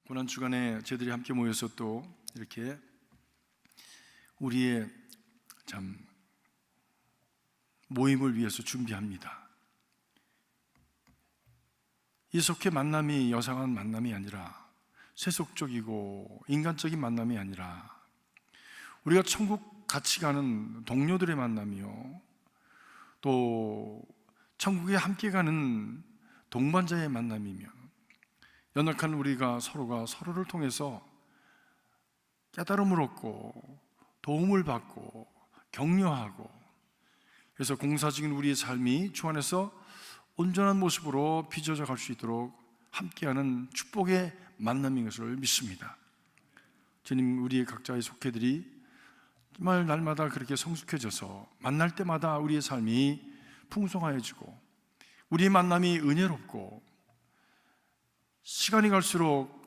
고난주간에 저희들이 함께 모여서 또 이렇게 우리의 참 모임을 위해서 준비합니다. 이석회 만남이 여상한 만남이 아니라 세속적이고 인간적인 만남이 아니라 우리가 천국 같이 가는 동료들의 만남이요, 또 천국에 함께 가는 동반자의 만남이며, 연약한 우리가 서로가 서로를 통해서 깨달음을 얻고 도움을 받고 격려하고, 그래서 공사적인 우리의 삶이 주 안에서 온전한 모습으로 빚어져 갈 수 있도록 함께하는 축복의 만남인 것을 믿습니다. 주님, 우리의 각자의 속회들이 정말 날마다 그렇게 성숙해져서 만날 때마다 우리의 삶이 풍성해지고 우리의 만남이 은혜롭고 시간이 갈수록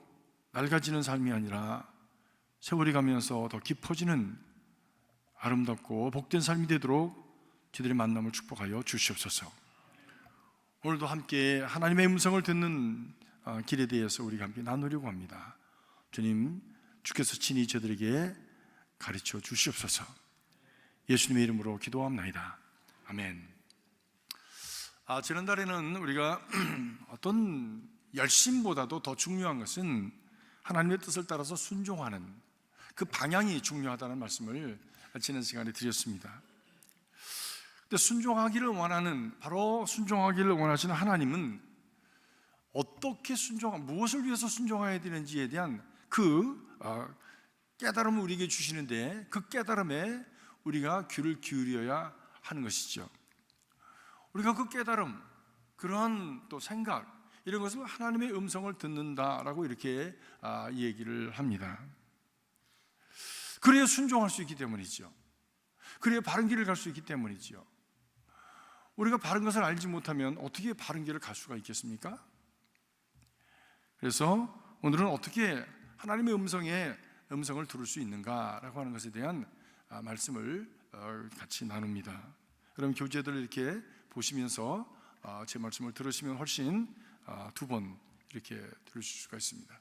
낡아지는 삶이 아니라 세월이 가면서 더 깊어지는 아름답고 복된 삶이 되도록 저희들의 만남을 축복하여 주시옵소서. 오늘도 함께 하나님의 음성을 듣는 길에 대해서 우리가 함께 나누려고 합니다. 주님, 주께서 친히 저들에게 가르쳐 주시옵소서. 예수님의 이름으로 기도합나이다. 아멘. 지난달에는 우리가 어떤 열심보다도 더 중요한 것은 하나님의 뜻을 따라서 순종하는 그 방향이 중요하다는 말씀을 지난 시간에 드렸습니다. 근데 순종하기를 원하는, 바로 순종하기를 원하시는 하나님은 어떻게 무엇을 위해서 순종해야 되는지에 대한 그 깨달음을 우리에게 주시는데, 그 깨달음에 우리가 귀를 기울여야 하는 것이죠. 우리가 그 깨달음, 그러한 또 생각, 이런 것을 하나님의 음성을 듣는다라고 이렇게 얘기를 합니다. 그래야 순종할 수 있기 때문이죠. 그래야 바른 길을 갈 수 있기 때문이죠. 우리가 바른 것을 알지 못하면 어떻게 바른 길을 갈 수가 있겠습니까? 그래서 오늘은 어떻게 하나님의 음성을 들을 수 있는가라고 하는 것에 대한 말씀을 같이 나눕니다. 그럼 교재들 이렇게 보시면서 제 말씀을 들으시면 훨씬 두 번 이렇게 들으실 수가 있습니다.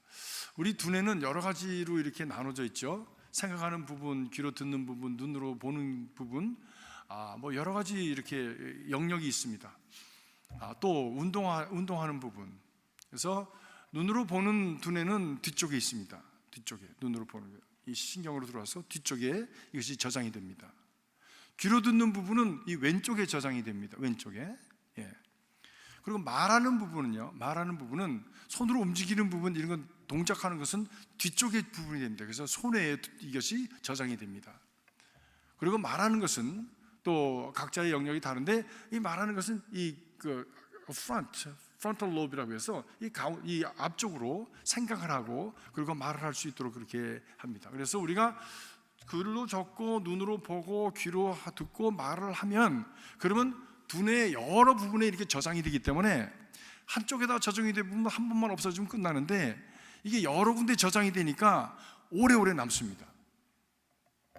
우리 두뇌는 여러 가지로 이렇게 나눠져 있죠. 생각하는 부분, 귀로 듣는 부분, 눈으로 보는 부분, 여러 가지 이렇게 영역이 있습니다. 또 운동하는 부분. 그래서 눈으로 보는 두뇌는 뒤쪽에 있습니다. 뒤쪽에, 눈으로 보는 이 신경으로 들어와서 뒤쪽에 이것이 저장이 됩니다. 귀로 듣는 부분은 이 왼쪽에 저장이 됩니다. 왼쪽에. 그리고 말하는 부분은 손으로 움직이는 부분, 이런 건 동작하는 것은 뒤쪽의 부분이 됩니다. 그래서 손에 이것이 저장이 됩니다. 그리고 말하는 것은 또 각자의 영역이 다른데, 이 말하는 것은 frontal lobe이라고 해서 이 앞쪽으로 생각을 하고 그리고 말을 할 수 있도록 그렇게 합니다. 그래서 우리가 글로 적고 눈으로 보고 귀로 듣고 말을 하면, 그러면 두뇌의 여러 부분에 이렇게 저장이 되기 때문에 한쪽에다 저장이 되면 한 번만 없어지면 끝나는데, 이게 여러 군데 저장이 되니까 오래오래 남습니다.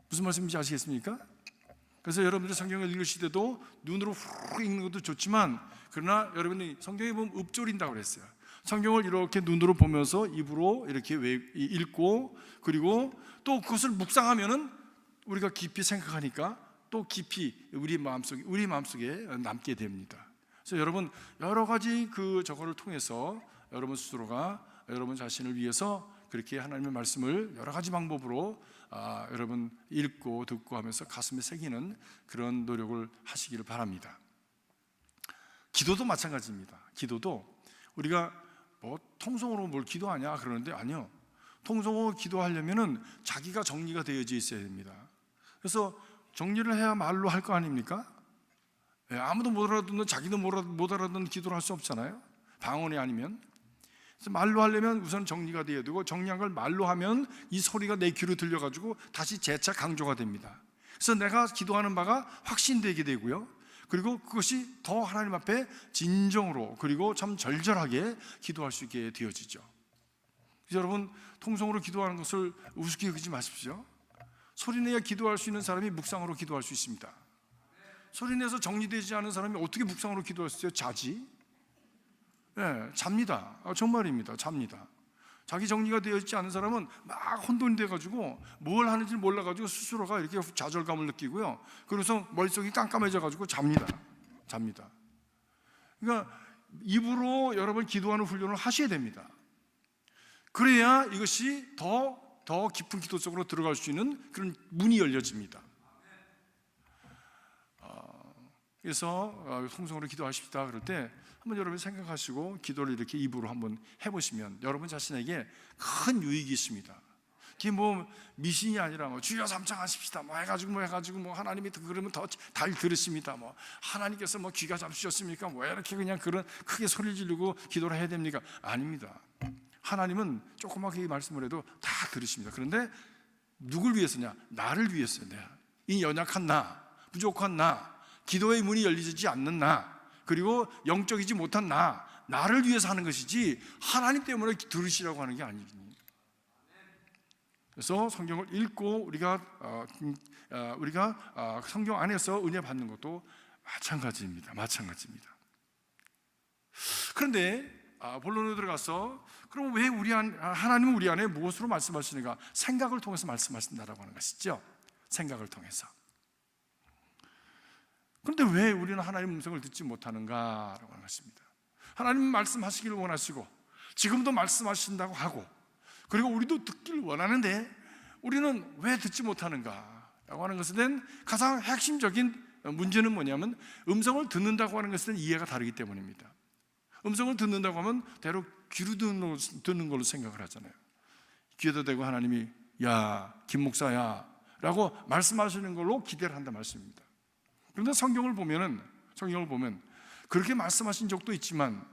무슨 말씀인지 아시겠습니까? 그래서 여러분들 성경을 읽으실 때도 눈으로 훅 읽는 것도 좋지만, 그러나 여러분이 성경에 보면 읊조린다고 그랬어요. 성경을 이렇게 눈으로 보면서 입으로 이렇게 읽고, 그리고 또 그것을 묵상하면은 우리가 깊이 생각하니까 또 깊이 우리 마음속에 남게 됩니다. 그래서 여러분, 여러 가지 저거를 통해서 여러분 스스로가 여러분 자신을 위해서 그렇게 하나님의 말씀을 여러 가지 방법으로 여러분 읽고 듣고 하면서 가슴에 새기는 그런 노력을 하시기를 바랍니다. 기도도 마찬가지입니다. 기도도 우리가 통성으로 뭘 기도하냐 그러는데, 아니요. 통성으로 기도하려면은 자기가 정리가 되어져 있어야 됩니다. 그래서 정리를 해야 말로 할 거 아닙니까? 아무도 못 알아듣는, 자기도 못 알아듣는 기도를 할 수 없잖아요. 방언이 아니면. 그래서 말로 하려면 우선 정리가 되어야 되고, 정리한 걸 말로 하면 이 소리가 내 귀로 들려가지고 다시 재차 강조가 됩니다. 그래서 내가 기도하는 바가 확신되게 되고요, 그리고 그것이 더 하나님 앞에 진정으로 그리고 참 절절하게 기도할 수 있게 되어지죠. 그래서 여러분, 통성으로 기도하는 것을 우습게 여기지 마십시오. 소리내야 기도할 수 있는 사람이 묵상으로 기도할 수 있습니다. 소리내서 정리되지 않은 사람이 어떻게 묵상으로 기도할 수 있어요? 자지? 잡니다. 정말입니다. 잡니다. 자기 정리가 되어 있지 않은 사람은 막 혼돈이 돼가지고 뭘 하는지 몰라가지고 스스로가 이렇게 좌절감을 느끼고요. 그래서 머릿속이 깜깜해져가지고 잡니다. 그러니까 입으로 여러분 기도하는 훈련을 하셔야 됩니다. 그래야 이것이 더 깊은 기도 속으로 들어갈 수 있는 그런 문이 열려집니다. 그래서 통성으로 기도하십시다 그럴 때 한번 여러분 생각하시고 기도를 이렇게 입으로 한번 해보시면 여러분 자신에게 큰 유익이 있습니다. 그게 뭐 미신이 아니라 뭐 주여 삼창하십시다 뭐 해가지고 뭐 하나님이 그러면 더 잘 들으십니다. 뭐 하나님께서 뭐 귀가 잡수셨습니까? 왜 이렇게 그냥 그런 크게 소리 지르고 기도를 해야 됩니까? 아닙니다. 하나님은 조그맣게 말씀을 해도 다 들으십니다. 그런데 누굴 위해서냐? 나를 위해서요. 이 연약한 나, 부족한 나, 기도의 문이 열리지 않는 나, 그리고 영적이지 못한 나를 위해서 하는 것이지 하나님 때문에 들으시라고 하는 게 아니거든요. 그래서 성경을 읽고 우리가 성경 안에서 은혜 받는 것도 마찬가지입니다. 그런데 본론으로 들어가서 그럼 왜 하나님은 우리 안에 무엇으로 말씀하시는가? 생각을 통해서 말씀하신다라고 하는 것이죠. 생각을 통해서. 그런데 왜 우리는 하나님 음성을 듣지 못하는가라고 하는 것입니다. 하나님 말씀하시기를 원하시고 지금도 말씀하신다고 하고 그리고 우리도 듣기를 원하는데 우리는 왜 듣지 못하는가라고 하는 것에 대한 가장 핵심적인 문제는 뭐냐면 음성을 듣는다고 하는 것은 이해가 다르기 때문입니다. 음성을 듣는다고 하면 대로 귀로 듣는 걸로 생각을 하잖아요. 귀에다 대고 하나님이 야, 김 목사야 라고 말씀하시는 걸로 기대를 한다 말씀입니다. 그런데 성경을 보면 그렇게 말씀하신 적도 있지만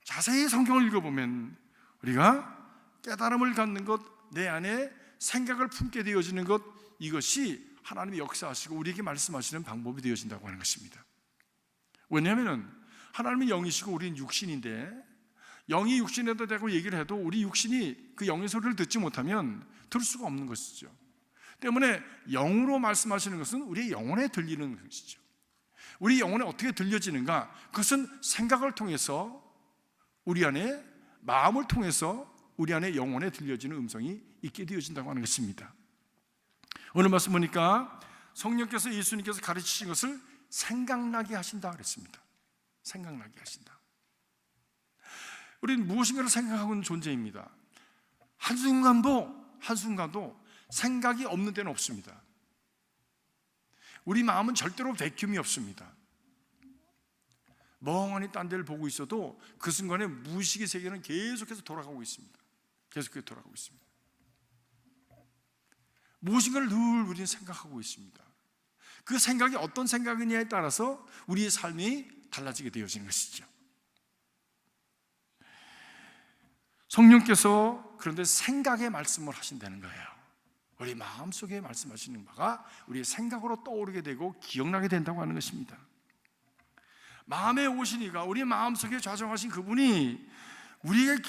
자세히 성경을 읽어보면 우리가 깨달음을 갖는 것, 내 안에 생각을 품게 되어지는 것, 이것이 하나님이 역사하시고 우리에게 말씀하시는 방법이 되어진다고 하는 것입니다. 왜냐하면 하나님은 영이시고 우리는 육신인데 영이 육신에다 대고 얘기를 해도 우리 육신이 그 영의 소리를 듣지 못하면 들을 수가 없는 것이죠. 때문에 영으로 말씀하시는 것은 우리의 영혼에 들리는 것이죠. 우리 영혼에 어떻게 들려지는가? 그것은 생각을 통해서 우리 안에, 마음을 통해서 우리 안에 영혼에 들려지는 음성이 있게 되어진다고 하는 것입니다. 오늘 말씀 보니까 성령께서 예수님께서 가르치신 것을 생각나게 하신다 그랬습니다. 생각나게 하신다. 우리는 무엇인가를 생각하고 있는 존재입니다. 한순간도 생각이 없는 데는 없습니다. 우리 마음은 절대로 배큐이 없습니다. 멍하니 딴 데를 보고 있어도 그 순간에 무의식의 세계는 계속해서 돌아가고 있습니다. 무엇인가를 늘 우리는 생각하고 있습니다. 그 생각이 어떤 생각이냐에 따라서 우리의 삶이 달라지게 되어지는 것이죠. 성령께서 그런데 생각의 말씀을 하신다는 거예요. 우리 마음속에 말씀하시는 바가 우리의 생각으로 떠오르게 되고 기억나게 된다고 하는 것입니다. 마음에 오신 이가 우리 마음속에 좌정하신 그분이 우리의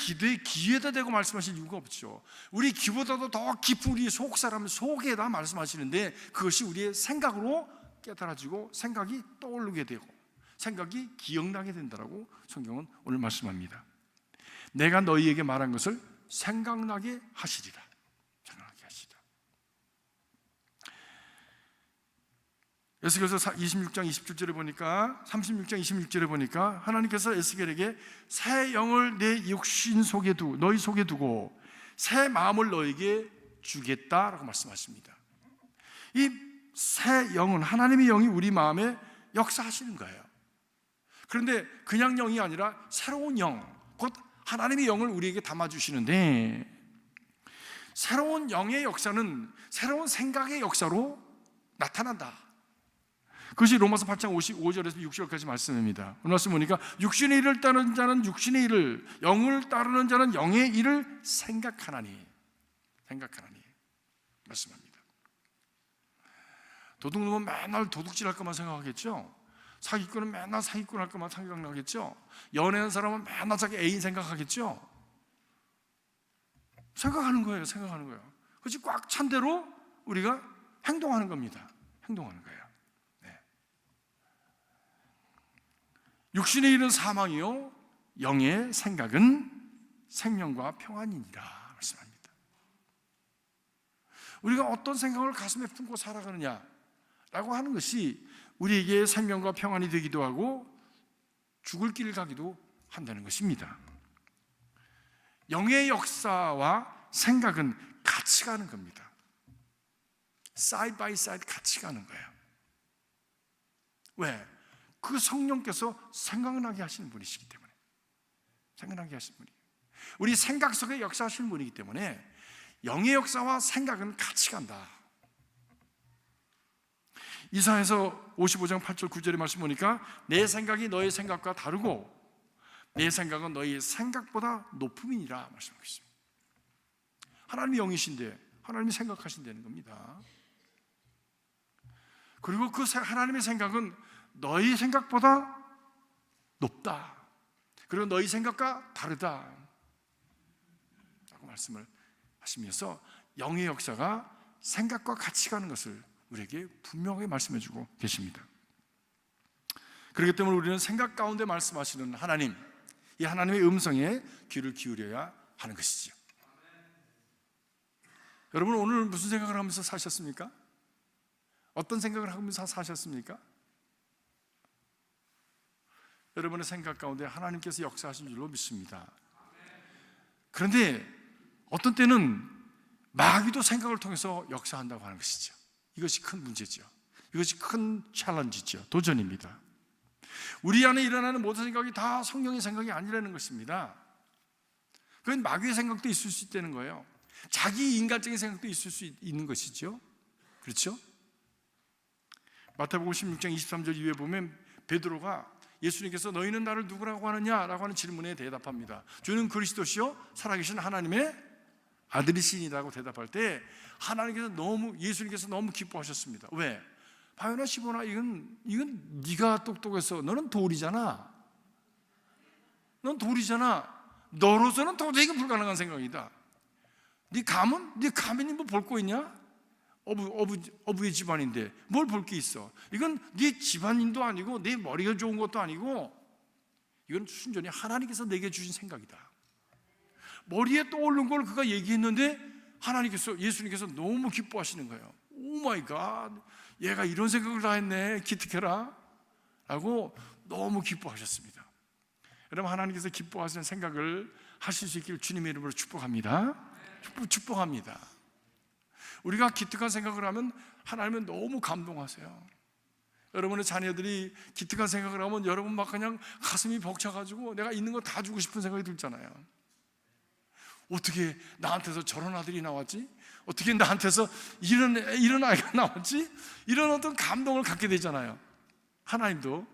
귀에다 대고 말씀하실 이유가 없죠. 우리 귀보다도 더 깊은 우리 속사람 속에다 말씀하시는데 그것이 우리의 생각으로 깨달아지고 생각이 떠오르게 되고 생각이 기억나게 된다라고 성경은 오늘 말씀합니다. 내가 너희에게 말한 것을 생각나게 하시리라. 에스겔서 26장 27절에 보니까 36장 26절에 보니까 하나님께서 에스겔에게 새 영을 내 육신 속에 너희 속에 두고 새 마음을 너에게 주겠다라고 말씀하십니다. 이 새 영은 하나님의 영이 우리 마음에 역사하시는 거예요. 그런데 그냥 영이 아니라 새로운 영, 곧 하나님의 영을 우리에게 담아주시는데 새로운 영의 역사는 새로운 생각의 역사로 나타난다. 그것이 로마서 8장 55절에서 60절까지 말씀입니다. 오늘 말씀 보니까 육신의 일을 따르는 자는 육신의 일을, 영을 따르는 자는 영의 일을 생각하나니 말씀합니다. 도둑놈은 맨날 도둑질 할 것만 생각하겠죠. 사기꾼은 맨날 사기꾼 할 것만 생각나겠죠. 연애하는 사람은 맨날 자기 애인 생각하겠죠. 생각하는 거예요. 그것이 꽉 찬 대로 우리가 행동하는 겁니다. 행동하는 거예요. 육신의 일은 사망이요 영의 생각은 생명과 평안이니라 말씀합니다. 우리가 어떤 생각을 가슴에 품고 살아가느냐라고 하는 것이 우리에게 생명과 평안이 되기도 하고 죽을 길을 가기도 한다는 것입니다. 영의 역사와 생각은 같이 가는 겁니다. 사이드 바이 사이드 같이 가는 거예요. 왜? 그 성령께서 생각나게 하시는 분이시기 때문에. 생각나게 하시는 분이. 우리 생각 속에 역사하시는 분이기 때문에 영의 역사와 생각은 같이 간다. 이사야서 55장 8절 9절의 말씀 보니까 내 생각이 너의 생각과 다르고 내 생각은 너의 생각보다 높음이니라 말씀하고 있습니다. 하나님이 영이신데 하나님이 생각하신다는 겁니다. 그리고 그 하나님의 생각은 너희 생각보다 높다. 그리고 너희 생각과 다르다 라고 말씀을 하시면서 영의 역사가 생각과 같이 가는 것을 우리에게 분명하게 말씀해 주고 계십니다. 그렇기 때문에 우리는 생각 가운데 말씀하시는 하나님, 이 하나님의 음성에 귀를 기울여야 하는 것이죠. 여러분 오늘 무슨 생각을 하면서 사셨습니까? 어떤 생각을 하면서 사셨습니까? 여러분의 생각 가운데 하나님께서 역사하신 줄로 믿습니다. 그런데 어떤 때는 마귀도 생각을 통해서 역사한다고 하는 것이죠. 이것이 큰 문제죠. 이것이 큰 챌린지죠. 도전입니다. 우리 안에 일어나는 모든 생각이 다 성령의 생각이 아니라는 것입니다. 그건 마귀의 생각도 있을 수 있다는 거예요. 자기 인간적인 생각도 있을 수 있는 것이죠. 그렇죠? 마태복음 16장 23절 이후에 보면 베드로가 예수님께서 너희는 나를 누구라고 하느냐라고 하는 질문에 대답합니다. 주는 그리스도시요 살아계신 하나님의 아들이시니라고 대답할 때 예수님께서 너무 기뻐하셨습니다. 왜? 바요나 시보나 이건 네가 똑똑해서 너는 돌이잖아. 넌 돌이잖아. 너로서는 도저히 불가능한 생각이다. 네 가면이 뭐 볼 거 있냐? 어부의 집안인데 뭘 볼 게 있어? 이건 네 집안인도 아니고 네 머리가 좋은 것도 아니고 이건 순전히 하나님께서 내게 주신 생각이다. 머리에 떠오른 걸 그가 얘기했는데 예수님께서 너무 기뻐하시는 거예요. 오 마이 갓, 얘가 이런 생각을 다 했네, 기특해라 라고 너무 기뻐하셨습니다. 여러분 하나님께서 기뻐하시는 생각을 하실 수 있기를 주님의 이름으로 축복합니다. 축복합니다. 우리가 기특한 생각을 하면 하나님은 너무 감동하세요. 여러분의 자녀들이 기특한 생각을 하면 여러분 막 그냥 가슴이 벅차가지고 내가 있는 거 다 주고 싶은 생각이 들잖아요. 어떻게 나한테서 저런 아들이 나왔지? 어떻게 나한테서 이런 아이가 나왔지? 이런 어떤 감동을 갖게 되잖아요. 하나님도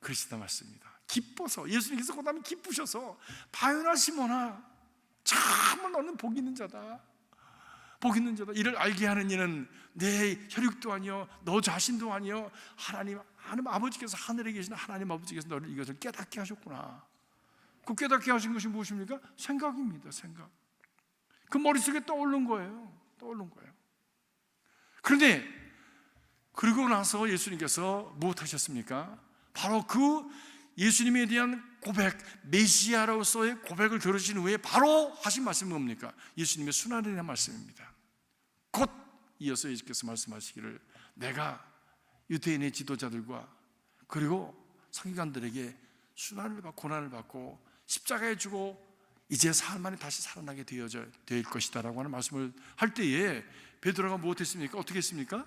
그러시다 말씀입니다. 기뻐서 예수님께서 그 다음에 기쁘셔서 바요나 시몬아 참을 너는 복 있는 자다. 복 있는 자다. 이를 알게 하는 이는 내 혈육도 아니요 너 자신도 아니요 하나님 아버지께서 하늘에 계신 하나님 아버지께서 너를 이것을 깨닫게 하셨구나. 그 깨닫게 하신 것이 무엇입니까? 생각입니다. 생각. 그 머릿속에 떠오른 거예요. 그런데 그러고 나서 예수님께서 무엇 하셨습니까? 바로 그 예수님에 대한 고백, 메시아로서의 고백을 들으신 후에 바로 하신 말씀은 뭡니까? 예수님의 순환에 대한 말씀입니다. 곧 이어서 예수께서 말씀하시기를 내가 유대인의 지도자들과 그리고 서기관들에게 순환을 받고 고난을 받고 십자가에 죽고 이제 사흘 만에 다시 살아나게 될 것이다 라고 하는 말씀을 할 때에 베드로가 무엇했습니까? 어떻게 했습니까?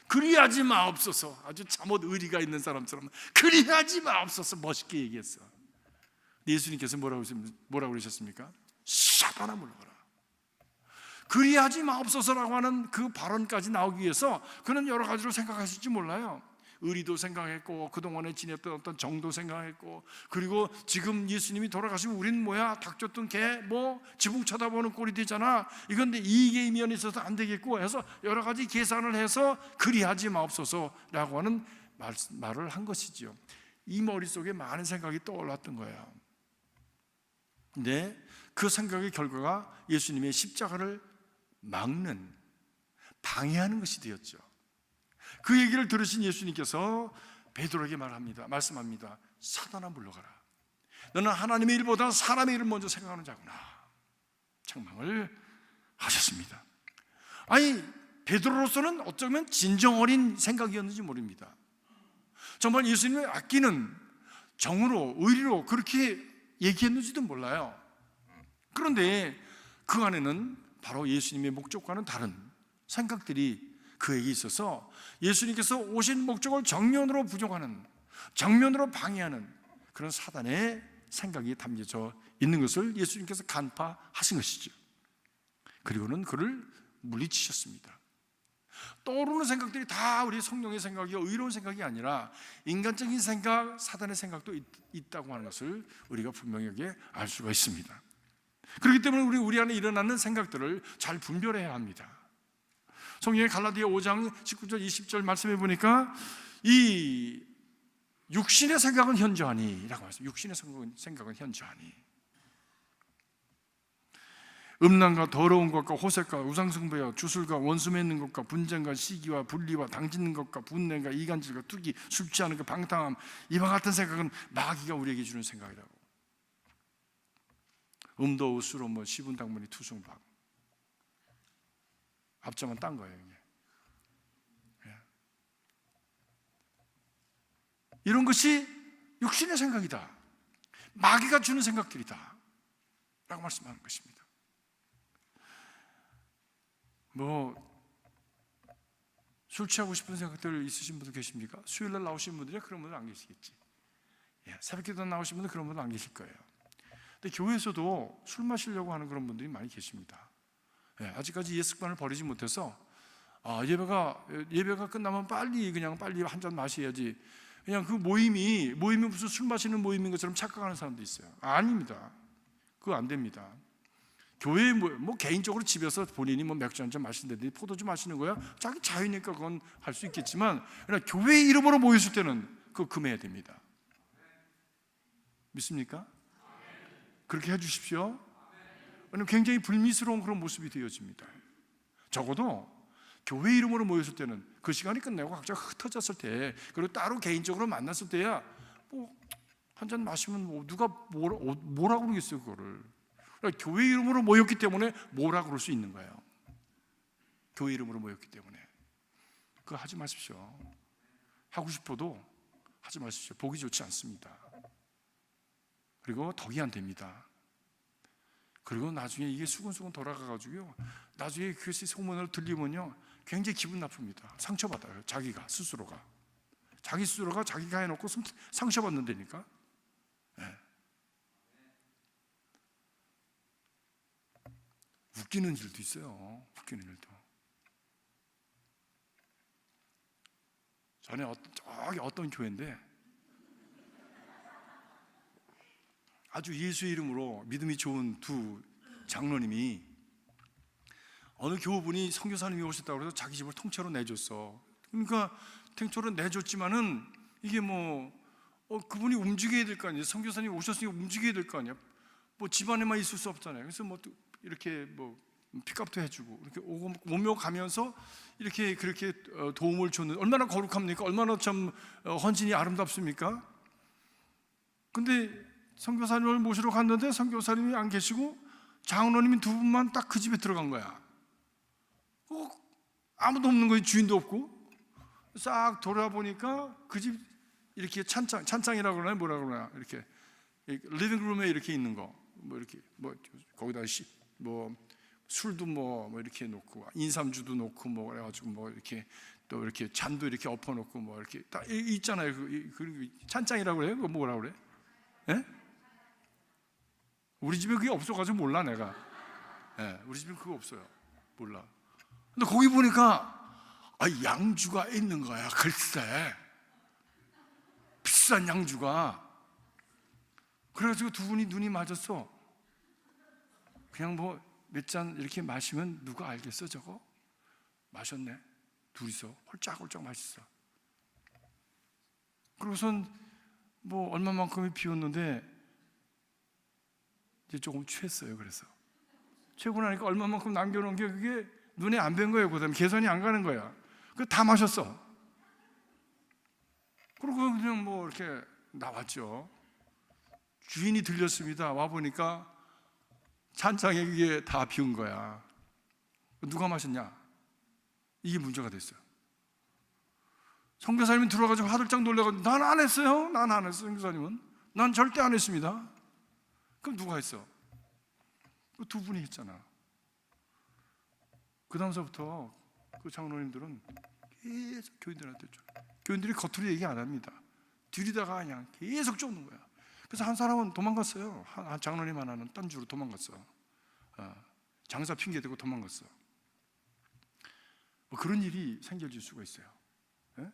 그리하지 마옵소서. 아주 잠옷 의리가 있는 사람처럼 그리하지 마옵소서 멋있게 얘기했어. 예수님께서 뭐라고 그러셨습니까? 사단아 물러가라. 그리하지 마옵소서라고 하는 그 발언까지 나오기 위해서 그는 여러 가지로 생각하실지 몰라요. 의리도 생각했고 그동안에 지냈던 어떤 정도 생각했고 그리고 지금 예수님이 돌아가시면 우린 뭐야 닭 쫓던 개 뭐 지붕 쳐다보는 꼴이 되잖아. 이건 이익의 면이 있어서 안 되겠고 해서 여러 가지 계산을 해서 그리하지 마옵소서라고 하는 말을 한 것이죠. 이 머릿속에 많은 생각이 떠올랐던 거예요. 근데 그 생각의 결과가 예수님의 십자가를 방해하는 것이 되었죠. 그 얘기를 들으신 예수님께서 베드로에게 말씀합니다. 사단아 물러가라. 너는 하나님의 일보다 사람의 일을 먼저 생각하는 자구나. 책망을 하셨습니다. 아니, 베드로로서는 어쩌면 진정 어린 생각이었는지 모릅니다. 정말 예수님을 아끼는 정으로, 의리로 그렇게 얘기했는지도 몰라요. 그런데 그 안에는 바로 예수님의 목적과는 다른 생각들이 그에게 있어서 예수님께서 오신 목적을 정면으로 부정하는, 정면으로 방해하는 그런 사단의 생각이 담겨져 있는 것을 예수님께서 간파하신 것이죠. 그리고는 그를 물리치셨습니다. 떠오르는 생각들이 다 우리 성령의 생각이요, 의로운 생각이 아니라 인간적인 생각, 사단의 생각도 있다고 하는 것을 우리가 분명하게 알 수가 있습니다. 그렇기 때문에 우리 안에 일어나는 생각들을 잘 분별해야 합니다. 성경의 갈라디아 5장 19절 20절 말씀해 보니까 이 육신의 생각은 현저하니 라고 말씀합니다. 육신의 생각은 현저하니, 음란과 더러운 것과 호색과 우상숭배와 주술과 원수 맺는 것과 분쟁과 시기와 분리와 당짓는 것과 분냄과 이간질과 투기, 술 취하는 것, 방탕함, 이와 같은 생각은 마귀가 우리에게 주는 생각이라고. 음도 우수로 뭐 시분 당문이 투승박, 앞자만 딴 거예요. 이게. 이런 것이 육신의 생각이다, 마귀가 주는 생각들이다 라고 말씀하는 것입니다. 술 취하고 싶은 생각들 있으신 분들 계십니까? 수요일날 나오신 분들이 그런 분들 안 계시겠지. 새벽기도 나오신 분들 그런 분들 안 계실 거예요. 근데 교회에서도 술 마시려고 하는 그런 분들이 많이 계십니다. 아직까지 옛 습관을 버리지 못해서 예배가 끝나면 빨리 한 잔 마셔야지, 그냥 그 모임이 무슨 술 마시는 모임인 것처럼 착각하는 사람도 있어요. 아닙니다. 그거 안 됩니다. 교회에 개인적으로 집에서 본인이 맥주 한잔 마신다든지 포도주 마시는 거야, 자기 자유니까 그건 할 수 있겠지만, 그러나 교회 이름으로 모였을 때는 그거 금해야 됩니다. 믿습니까? 그렇게 해주십시오. 왜냐하면 굉장히 불미스러운 그런 모습이 되어집니다. 적어도 교회 이름으로 모였을 때는 그 시간이 끝나고 각자 흩어졌을 때, 그리고 따로 개인적으로 만났을 때야 한 잔 마시면 누가 뭐라고 그러겠어요. 그거를 교회 이름으로 모였기 때문에 뭐라 그럴 수 있는 거예요. 교회 이름으로 모였기 때문에. 그거 하지 마십시오. 하고 싶어도 하지 마십시오. 보기 좋지 않습니다. 그리고 덕이 안 됩니다. 그리고 나중에 이게 수근수근 돌아가가지고요, 나중에 그것이 소문을 들리면요 굉장히 기분 나쁩니다. 상처받아요. 자기가 스스로가 자기가 해놓고 상처받는다니까. 웃기는 일도 있어요. 웃기는 일도. 전에 저기 어떤 교회인데 아주 예수의 이름으로 믿음이 좋은 두 장로님이 어느 교우분이 선교사님이 오셨다고 해서 자기 집을 통째로 내줬어. 그러니까 통째로 내줬지만은 이게 그분이 움직여야 될 거 아니에요. 선교사님이 오셨으니까 움직여야 될 거 아니에요. 집안에만 있을 수 없잖아요. 그래서 이렇게 픽업도 해주고 이렇게 오며 가면서 이렇게 그렇게 도움을 줬는데 얼마나 거룩합니까? 얼마나 참 헌신이 아름답습니까? 근데 선교사님을 모시러 갔는데 선교사님이 안 계시고 장로님이 두 분만 딱 그 집에 들어간 거야. 아무도 없는 거예요. 주인도 없고. 싹 돌아보니까 그 집 이렇게 찬장이라고 그러나 뭐라 그러나 이렇게 리빙룸에 이렇게 있는 거 이렇게 거기다 술도 이렇게 놓고 인삼주도 놓고 그래가지고 이렇게 또 이렇게 잔도 이렇게 엎어놓고 이렇게 딱 있잖아요. 그 찬장이라고 그래요? 그거 뭐라 그래? 예? 우리 집에 그게 없어가지고 몰라 내가. 우리 집에 그거 없어요. 몰라. 근데 거기 보니까 양주가 있는 거야. 글쎄 비싼 양주가. 그래가지고 두 분이 눈이 맞았어. 그냥 몇 잔 이렇게 마시면 누가 알겠어 저거? 마셨네. 둘이서 홀짝홀짝 마셨어. 그러고선 얼마만큼이 비웠는데 이제 조금 취했어요. 그래서 취하고 나니까 얼마만큼 남겨놓은 게 그게 눈에 안 뵌 거예요. 그다음에 계산이 안 가는 거야. 그거 다 마셨어. 그리고 그냥 이렇게 나왔죠. 주인이 들렸습니다. 와보니까 찬장에 그게 다 비운 거야. 누가 마셨냐? 이게 문제가 됐어요. 선교사님이 들어가지고 화들짝 놀라가지고 난 안 했어요. 난 안 했어요. 선교사님은 난 절대 안 했습니다. 그럼 누가 했어? 두 분이 했잖아. 그 다음서부터 그 장로님들은 계속 교인들한테 줘. 교인들이 겉으로 얘기 안 합니다. 뒤리다가 그냥 계속 쫓는 거야. 그래서 한 사람은 도망갔어요. 한 장로님 하나는 딴 주로 도망갔어. 장사 핑계 대고 도망갔어. 뭐 그런 일이 생겨질 수가 있어요. 예?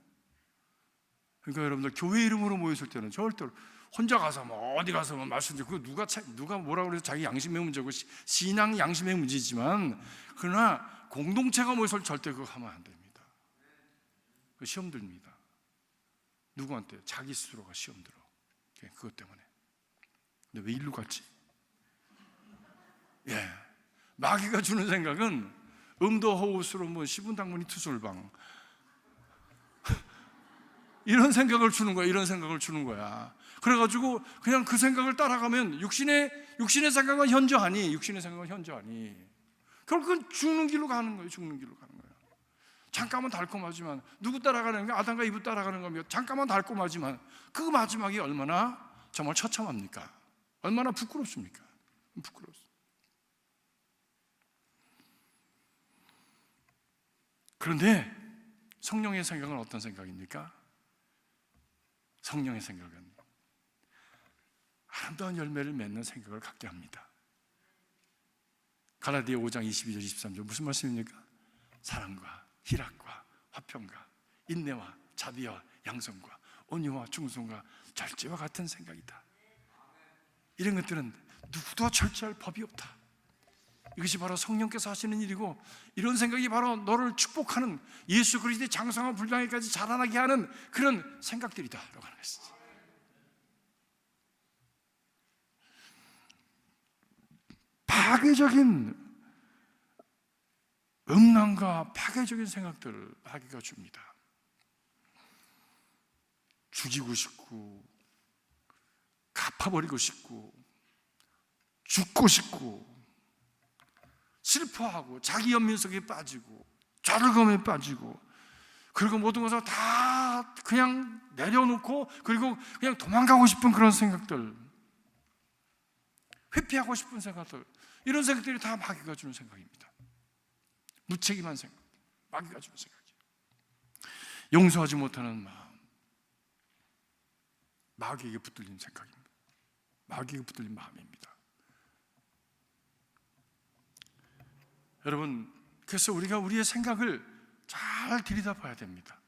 그러니까 여러분들 교회 이름으로 모였을 때는 절대로 혼자 가서 뭐 어디 가서 뭐 말씀드리고 누가 뭐라 그래서 자기 양심의 문제고 신앙 양심의 문제지만 그러나 공동체가 모여서 절대 그거 하면 안 됩니다. 시험 듭니다. 누구한테? 자기 스스로가 시험 들어. 그것 때문에. 근데 왜 일로 갔지? 예, 마귀가 주는 생각은 음도호흡으로 뭐 시분당분이 투솔방 이런 생각을 주는 거야. 이런 생각을 주는 거야. 그래가지고 그냥 그 생각을 따라가면 육신의 생각은 현저하니 결국은 죽는 길로 가는 거예요. 죽는 길로 가는 거예요. 잠깐만 달콤하지만 누구 따라가는 거? 아담과 이브 따라가는 거며 잠깐만 달콤하지만 그 마지막이 얼마나 정말 처참합니까? 얼마나 부끄럽습니까? 부끄럽습니다. 그런데 성령의 생각은 어떤 생각입니까? 성령의 생각은 아름다운 열매를 맺는 생각을 갖게 합니다. 갈라디아 5장 22절 23절 무슨 말씀입니까? 사랑과 희락과 화평과 인내와 자비와 양성과 온유와 충성과 절제와 같은 생각이다. 이런 것들은 누구도 절제할 법이 없다. 이것이 바로 성령께서 하시는 일이고 이런 생각이 바로 너를 축복하는 예수 그리스도의 장성한 분량에까지 자라나게 하는 그런 생각들이다 라고 하는 것이지. 파괴적인 음란과 파괴적인 생각들을 마귀가 줍니다. 죽이고 싶고 갚아버리고 싶고 죽고 싶고 슬퍼하고 자기 연민속에 빠지고 좌절감에 빠지고 그리고 모든 것을 다 그냥 내려놓고 그리고 그냥 도망가고 싶은 그런 생각들, 회피하고 싶은 생각들, 이런 생각들이 다 마귀가 주는 생각입니다. 무책임한 생각, 마귀가 주는 생각이에요. 용서하지 못하는 마음, 마귀에게 붙들린 생각입니다. 마귀에게 붙들린 마음입니다. 여러분, 그래서 우리가 우리의 생각을 잘 들여다봐야 됩니다.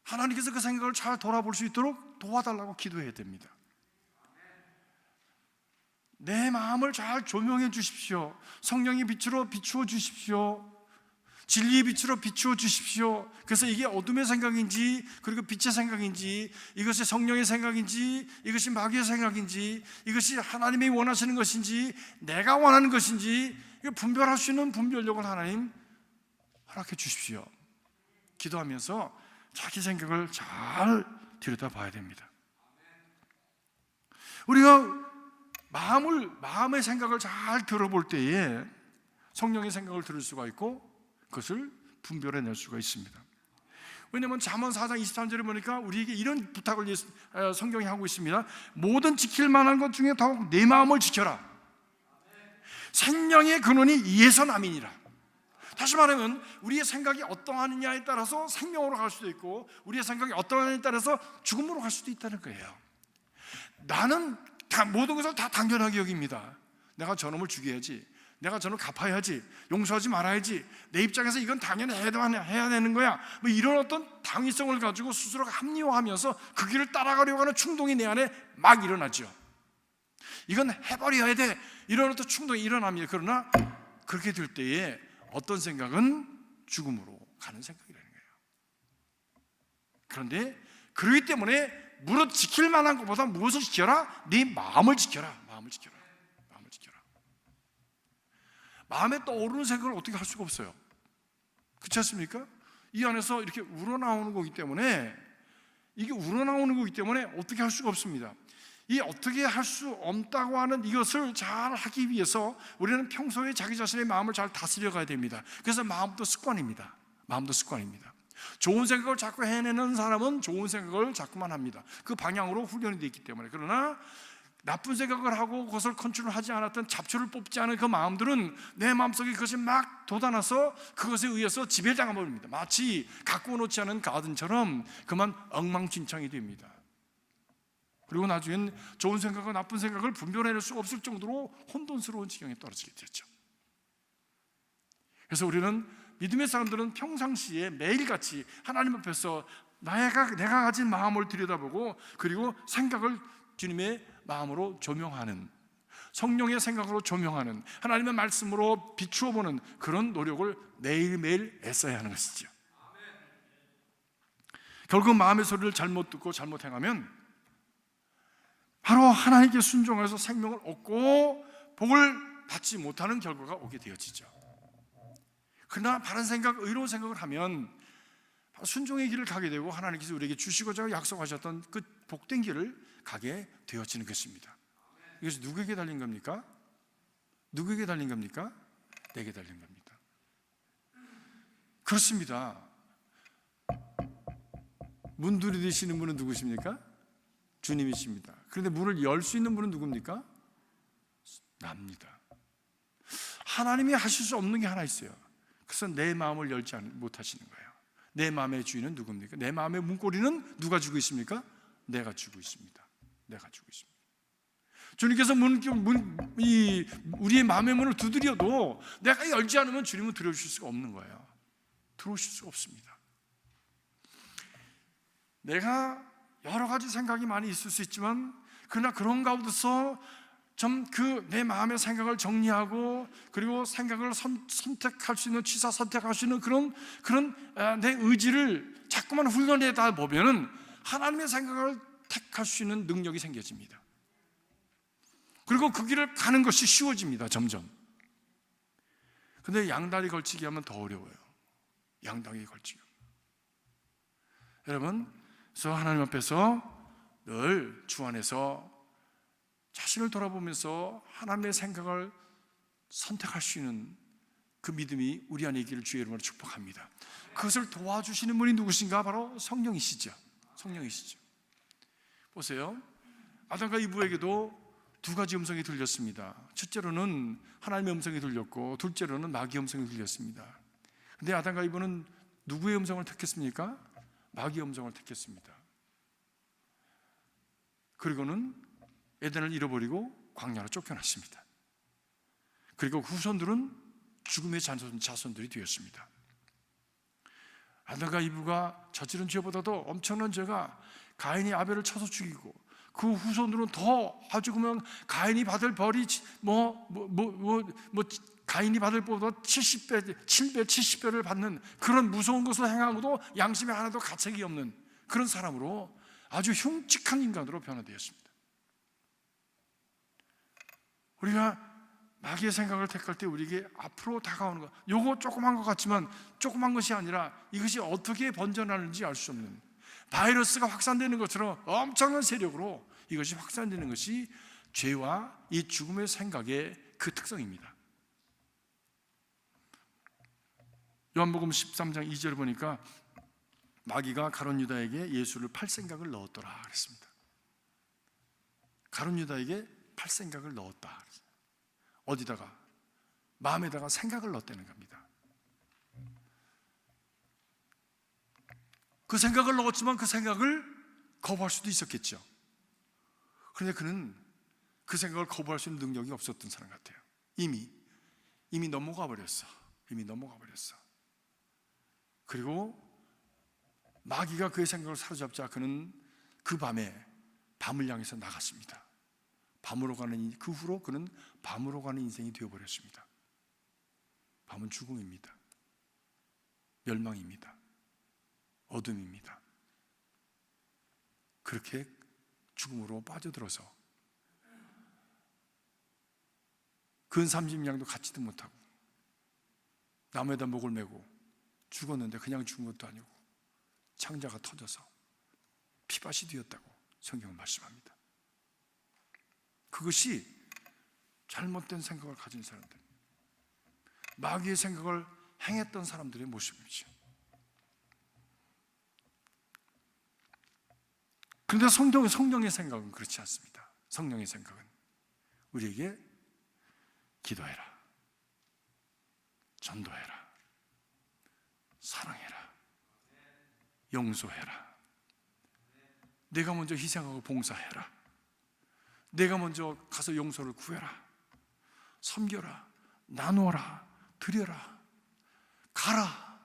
하나님께서 그 생각을 잘 돌아볼 수 있도록 도와달라고 기도해야 됩니다. 내 마음을 잘 조명해 주십시오. 성령의 빛으로 비추어 주십시오. 진리의 빛으로 비추어 주십시오. 그래서 이게 어둠의 생각인지 그리고 빛의 생각인지 이것이 성령의 생각인지 이것이 마귀의 생각인지 이것이 하나님이 원하시는 것인지 내가 원하는 것인지 분별할 수 있는 분별력을 하나님 허락해 주십시오. 기도하면서 자기 생각을 잘 들여다봐야 됩니다. 우리가 마음의 생각을 잘 들어볼 때에 성령의 생각을 들을 수가 있고 그것을 분별해낼 수가 있습니다. 왜냐하면 잠언 4장 23절에 보니까 우리에게 이런 부탁을 성경이 하고 있습니다. 모든 지킬 만한 것 중에 더욱 내 마음을 지켜라. 생명의 근원이 이에서 남이니라. 다시 말하면 우리의 생각이 어떠하느냐에 따라서 생명으로 갈 수도 있고 우리의 생각이 어떠하느냐에 따라서 죽음으로 갈 수도 있다는 거예요. 나는 모든 것을 다 당연하게 여깁니다. 내가 저놈을 죽여야지, 내가 저놈을 갚아야지, 용서하지 말아야지, 내 입장에서 이건 당연히 해야 되는 거야, 뭐 이런 어떤 당위성을 가지고 스스로가 합리화하면서 그 길을 따라가려고 하는 충동이 내 안에 막 일어나죠. 이건 해버려야 돼, 이런 어떤 충동이 일어납니다. 그러나 그렇게 될 때에 어떤 생각은 죽음으로 가는 생각이라는 거예요. 그런데 그렇기 때문에 무릇 지킬 만한 것보다 무엇을 지켜라? 네 마음을 지켜라. 마음을 지켜라. 마음을 지켜라. 마음에 떠오르는 생각을 어떻게 할 수가 없어요. 그렇지 않습니까? 이 안에서 이렇게 우러나오는 거기 때문에 이게 우러나오는 거기 때문에 어떻게 할 수가 없습니다. 이 어떻게 할 수 없다고 하는 이것을 잘 하기 위해서 우리는 평소에 자기 자신의 마음을 잘 다스려 가야 됩니다. 그래서 마음도 습관입니다. 마음도 습관입니다. 좋은 생각을 자꾸 해내는 사람은 좋은 생각을 자꾸만 합니다. 그 방향으로 훈련이 되어 있기 때문에. 그러나 나쁜 생각을 하고 그것을 컨트롤하지 않았던, 잡초를 뽑지 않은 그 마음들은 내 마음속에 그것이 막 돋아나서 그것에 의해서 지배당해 버립니다. 마치 가꾸어 놓지 않은 가든처럼 그만 엉망진창이 됩니다. 그리고 나중엔 좋은 생각과 나쁜 생각을 분별해낼 수 없을 정도로 혼돈스러운 지경에 떨어지게 되죠. 그래서 우리는, 믿음의 사람들은 평상시에 매일같이 하나님 앞에서 내가 가진 마음을 들여다보고, 그리고 생각을 주님의 마음으로 조명하는, 성령의 생각으로 조명하는, 하나님의 말씀으로 비추어 보는 그런 노력을 매일매일 애써야 하는 것이죠. 결국 마음의 소리를 잘못 듣고 잘못 행하면 바로 하나님께 순종해서 생명을 얻고 복을 받지 못하는 결과가 오게 되어지죠. 그러나 바른 생각, 의로운 생각을 하면 순종의 길을 가게 되고 하나님께서 우리에게 주시고자 약속하셨던 그 복된 길을 가게 되어지는 것입니다. 이것이 누구에게 달린 겁니까? 누구에게 달린 겁니까? 내게 달린 겁니다. 그렇습니다. 문 들이대시는 분은 누구십니까? 주님이십니다. 그런데 문을 열 수 있는 분은 누굽니까? 납니다. 하나님이 하실 수 없는 게 하나 있어요. 그래서 내 마음을 열지 못하시는 거예요. 내 마음의 주인은 누굽니까? 내 마음의 문고리는 누가 주고 있습니까? 내가 주고 있습니다. 내가 주고 있습니다. 주님께서 우리의 마음의 문을 두드려도 내가 열지 않으면 주님은 들어오실 수가 없는 거예요. 들어오실 수가 없습니다. 내가 여러 가지 생각이 많이 있을 수 있지만, 그러나 그런 가운데서 좀 내 마음의 생각을 정리하고, 그리고 생각을 선택할 수 있는, 취사 선택할 수 있는 그런 내 의지를 자꾸만 훈련하다 보면은 하나님의 생각을 택할 수 있는 능력이 생겨집니다. 그리고 그 길을 가는 것이 쉬워집니다. 점점. 근데 양다리 걸치기 하면 더 어려워요. 양다리 걸치기. 여러분, 그래서 하나님 앞에서 늘 주 안에서 자신을 돌아보면서 하나님의 생각을 선택할 수 있는 그 믿음이 우리 안에 있기를 주의 이름으로 축복합니다. 그것을 도와주시는 분이 누구신가? 바로 성령이시죠. 성령이시죠. 보세요. 아담과 이브에게도 두 가지 음성이 들렸습니다. 첫째로는 하나님의 음성이 들렸고, 둘째로는 마귀의 음성이 들렸습니다. 그런데 아담과 이브는 누구의 음성을 택했습니까? 마귀의 음성을 택했습니다. 그리고는 에덴을 잃어버리고 광야로 쫓겨났습니다. 그리고 후손들은 죽음의 자손들이 되었습니다. 아담과 이브가 저지른 죄보다도 엄청난 죄가 가인이 아벨을 쳐서 죽이고, 그 후손들은 더 아주 그러면 가인이 받을 벌이 가인이 받을 벌보다 70배, 70배를 받는 그런 무서운 것을 행하고도 양심에 하나도 가책이 없는 그런 사람으로 아주 흉측한 인간으로 변화되었습니다. 우리가 마귀의 생각을 택할 때 우리에게 앞으로 다가오는 것, 요거 조그만 것 같지만 조그만 것이 아니라 이것이 어떻게 번져나는지 알 수 없는, 바이러스가 확산되는 것처럼 엄청난 세력으로 이것이 확산되는 것이 죄와 이 죽음의 생각의 그 특성입니다. 요한복음 13장 2절을 보니까 마귀가 가룟 유다에게 예수를 팔 생각을 넣었더라 그랬습니다. 가룟 유다에게 팔 생각을 넣었다. 어디다가? 마음에다가 생각을 넣었다는 겁니다. 그 생각을 넣었지만 그 생각을 거부할 수도 있었겠죠. 그런데 그는 그 생각을 거부할 수 있는 능력이 없었던 사람 같아요. 이미 넘어가 버렸어. 이미 넘어가 버렸어. 그리고 마귀가 그의 생각을 사로잡자 그는 그 밤에 밤을 향해서 나갔습니다. 그 후로 그는 밤으로 가는 인생이 되어버렸습니다. 밤은 죽음입니다. 멸망입니다. 어둠입니다. 그렇게 죽음으로 빠져들어서 근 30냥도 갖지도 못하고 나무에다 목을 메고 죽었는데 그냥 죽은 것도 아니고 창자가 터져서 피밭이 되었다고 성경은 말씀합니다. 그것이 잘못된 생각을 가진 사람들, 마귀의 생각을 행했던 사람들의 모습이죠. 그런데 성령의 생각은 그렇지 않습니다. 성령의 생각은 우리에게 기도해라, 전도해라, 사랑해라, 용서해라, 내가 먼저 희생하고 봉사해라, 내가 먼저 가서 용서를 구해라, 섬겨라, 나누어라, 드려라, 가라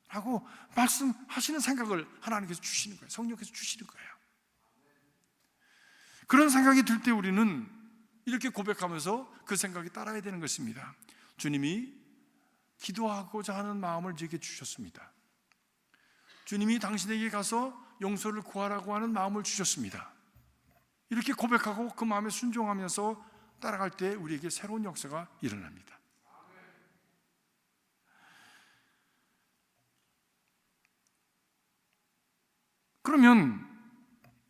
라고 말씀하시는 생각을 하나님께서 주시는 거예요. 성령께서 주시는 거예요. 그런 생각이 들 때 우리는 이렇게 고백하면서 그 생각이 따라야 되는 것입니다. 주님이 기도하고자 하는 마음을 제게 주셨습니다. 주님이 당신에게 가서 용서를 구하라고 하는 마음을 주셨습니다. 이렇게 고백하고 그 마음에 순종하면서 따라갈 때 우리에게 새로운 역사가 일어납니다. 그러면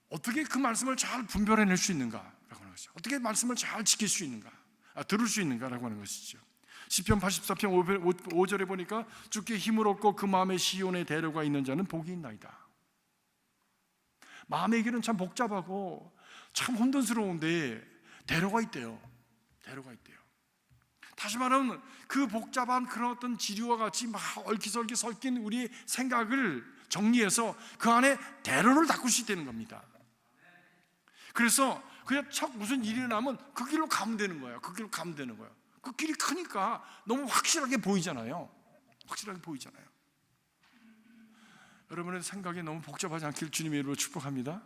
어떻게 그 말씀을 잘 분별해낼 수 있는가라고 하는 것이죠. 어떻게 말씀을 잘 지킬 수 있는가, 들을 수 있는가라고 하는 것이죠. 시편 84편 5절에 보니까 주께 힘을 얻고 그 마음에 시온의 대로가 있는 자는 복이 있나이다. 마음의 길은 참 복잡하고 참 혼돈스러운데 대로가 있대요. 대로가 있대요. 다시 말하면 그 복잡한 그런 어떤 지류와 같이 막 얽히설키 섞인 우리의 생각을 정리해서 그 안에 대로를 닦을 수 있다는 겁니다. 그래서 그냥 척 무슨 일이 나면 그 길로 가면 되는 거예요. 그 길로 가면 되는 거예요. 그 길이 크니까 너무 확실하게 보이잖아요. 확실하게 보이잖아요. 여러분의 생각이 너무 복잡하지 않길 주님의 이름으로 축복합니다.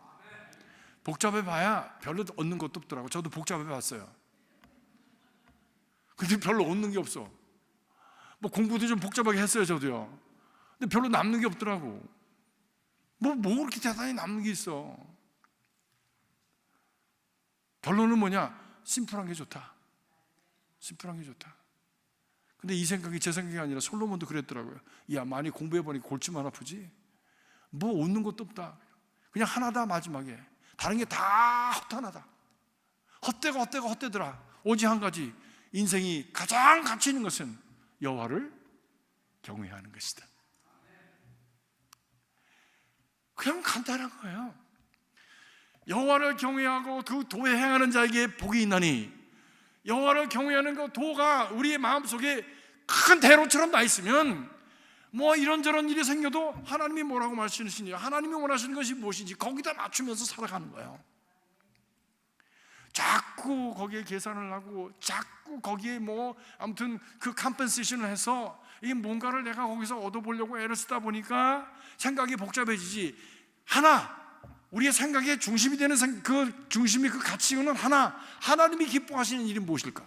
복잡해봐야 별로 얻는 것도 없더라고요. 저도 복잡해봤어요. 근데 별로 얻는 게 없어. 뭐 공부도 좀 복잡하게 했어요, 저도요. 근데 별로 남는 게 없더라고. 뭐 그렇게 대단히 남는 게 있어. 결론은 뭐냐? 심플한 게 좋다. 심플한 게 좋다. 근데 이 생각이 제 생각이 아니라 솔로몬도 그랬더라고요. 야, 많이 공부해보니까 골치만 아프지? 뭐 얻는 것도 없다. 그냥 하나다. 마지막에 다른 게 다 헛하나다. 헛되더라. 오직 한 가지, 인생이 가장 가치 있는 것은 여호와를 경외하는 것이다. 그냥 간단한 거예요. 여호와를 경외하고 그 도에 행하는 자에게 복이 있나니, 여호와를 경외하는 그 도가 우리의 마음속에 큰 대로처럼 나 있으면 뭐 이런저런 일이 생겨도 하나님이 뭐라고 말씀하시는지, 하나님이 원하시는 것이 무엇인지 거기다 맞추면서 살아가는 거예요. 자꾸 거기에 계산을 하고 자꾸 거기에 뭐 아무튼 그 컴펜세이션을 해서 이 뭔가를 내가 거기서 얻어보려고 애를 쓰다 보니까 생각이 복잡해지지. 하나, 우리의 생각의 중심이 되는 그 중심이, 그 가치는 하나, 하나님이 기뻐하시는 일이 무엇일까?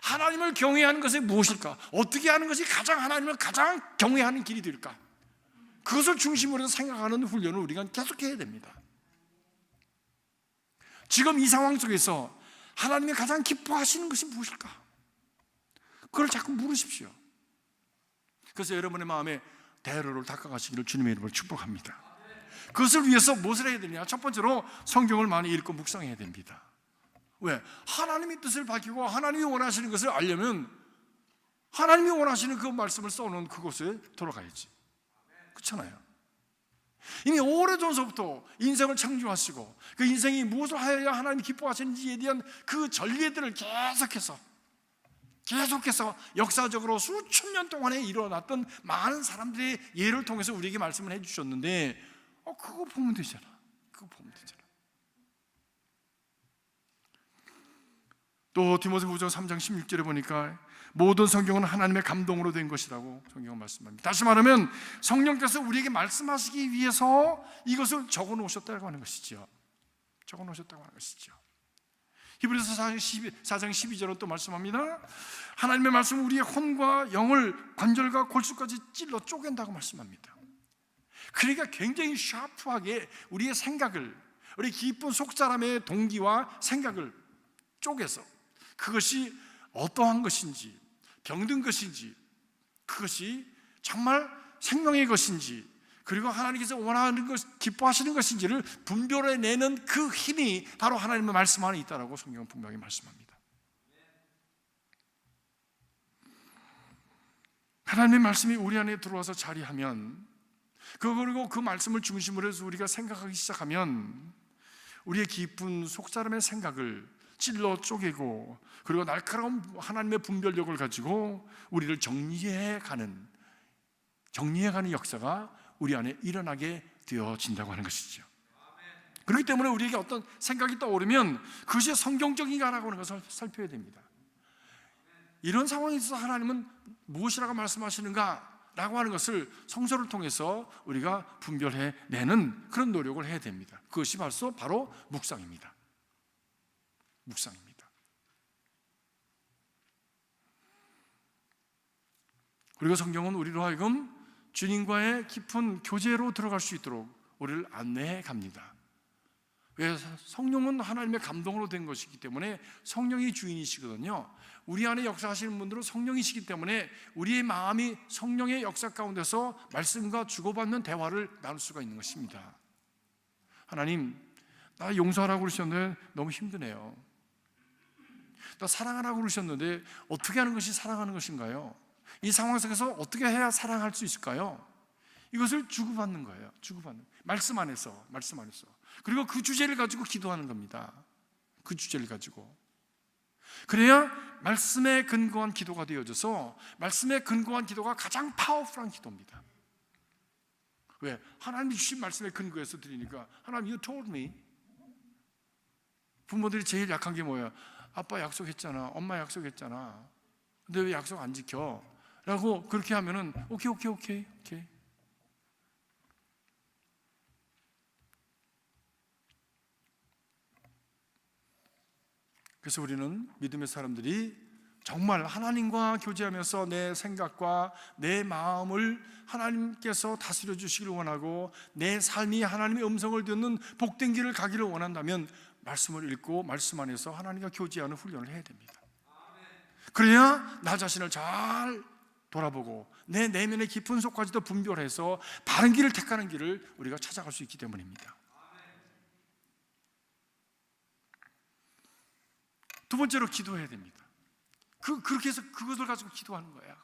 하나님을 경외하는 것이 무엇일까? 어떻게 하는 것이 가장 하나님을 가장 경외하는 길이 될까? 그것을 중심으로 생각하는 훈련을 우리가 계속해야 됩니다. 지금 이 상황 속에서 하나님이 가장 기뻐하시는 것이 무엇일까? 그걸 자꾸 물으십시오. 그래서 여러분의 마음에 대로를 닦아가시기를 주님의 이름으로 축복합니다. 그것을 위해서 무엇을 해야 되냐? 첫 번째로 성경을 많이 읽고 묵상해야 됩니다. 왜? 하나님의 뜻을 밝히고 하나님이 원하시는 것을 알려면 하나님이 원하시는 그 말씀을 써놓은 그곳에 돌아가야지. 그렇잖아요. 이미 오래전서부터 인생을 창조하시고 그 인생이 무엇을 하여야 하나님이 기뻐하시는지에 대한 그 전례들을 계속해서 역사적으로 수천 년 동안에 일어났던 많은 사람들의 예를 통해서 우리에게 말씀을 해주셨는데 그거 보면 되잖아. 또 디모데후서 3장 16절에 보니까 모든 성경은 하나님의 감동으로 된 것이라고 성경은 말씀합니다. 다시 말하면 성령께서 우리에게 말씀하시기 위해서 이것을 적어 놓으셨다고 하는 것이죠. 히브리서 4장 12절은 또 말씀합니다. 하나님의 말씀은 우리의 혼과 영을 관절과 골수까지 찔러 쪼갠다고 말씀합니다. 그러니까 굉장히 샤프하게 우리의 생각을, 우리 기쁜 속사람의 동기와 생각을 쪼개서 그것이 어떠한 것인지, 병든 것인지, 그것이 정말 생명의 것인지, 그리고 하나님께서 원하는 것, 기뻐하시는 것인지를 분별해내는 그 힘이 바로 하나님의 말씀 안에 있다라고 성경은 분명히 말씀합니다. 하나님의 말씀이 우리 안에 들어와서 자리하면, 그리고 그 말씀을 중심으로 해서 우리가 생각하기 시작하면 우리의 깊은 속사람의 생각을 찔러 쪼개고, 그리고 날카로운 하나님의 분별력을 가지고 우리를 정리해가는 역사가 우리 안에 일어나게 되어진다고 하는 것이죠. 그렇기 때문에 우리에게 어떤 생각이 떠오르면 그것이 성경적인가라고 하는 것을 살펴야 됩니다. 이런 상황에 있어서 하나님은 무엇이라고 말씀하시는가라고 하는 것을 성서를 통해서 우리가 분별해내는 그런 노력을 해야 됩니다. 그것이 바로 묵상입니다. 묵상입니다. 그리고 성경은 우리로 하여금 주님과의 깊은 교제로 들어갈 수 있도록 우리를 안내해 갑니다. 왜? 성령은 하나님의 감동으로 된 것이기 때문에 성령이 주인이시거든요. 우리 안에 역사하시는 분들은 성령이시기 때문에 우리의 마음이 성령의 역사 가운데서 말씀과 주고받는 대화를 나눌 수가 있는 것입니다. 하나님, 나 용서하라고 그러셨는데 너무 힘드네요. 나 사랑하라고 그러셨는데 어떻게 하는 것이 사랑하는 것인가요? 이 상황 속에서 어떻게 해야 사랑할 수 있을까요? 이것을 주고받는 거예요. 주고받는, 말씀 안에서. 그리고 그 주제를 가지고 기도하는 겁니다. 그 주제를 가지고. 그래야 말씀에 근거한 기도가 되어져서, 말씀에 근거한 기도가 가장 파워풀한 기도입니다. 왜? 하나님이 주신 말씀에 근거해서 드리니까, 하나님, you told me. 부모들이 제일 약한 게 뭐예요? 아빠 약속했잖아, 엄마 약속했잖아, 근데 왜 약속 안 지켜? 라고 그렇게 하면은 오케이. 그래서 우리는 믿음의 사람들이 정말 하나님과 교제하면서 내 생각과 내 마음을 하나님께서 다스려 주시기를 원하고, 내 삶이 하나님의 음성을 듣는 복된 길을 가기를 원한다면 말씀을 읽고 말씀 안에서 하나님과 교제하는 훈련을 해야 됩니다. 그래야 나 자신을 잘 돌아보고 내 내면의 깊은 속까지도 분별해서 바른 길을 택하는 길을 우리가 찾아갈 수 있기 때문입니다. 두 번째로 기도해야 됩니다. 그렇게 해서 그것을 가지고 기도하는 거야.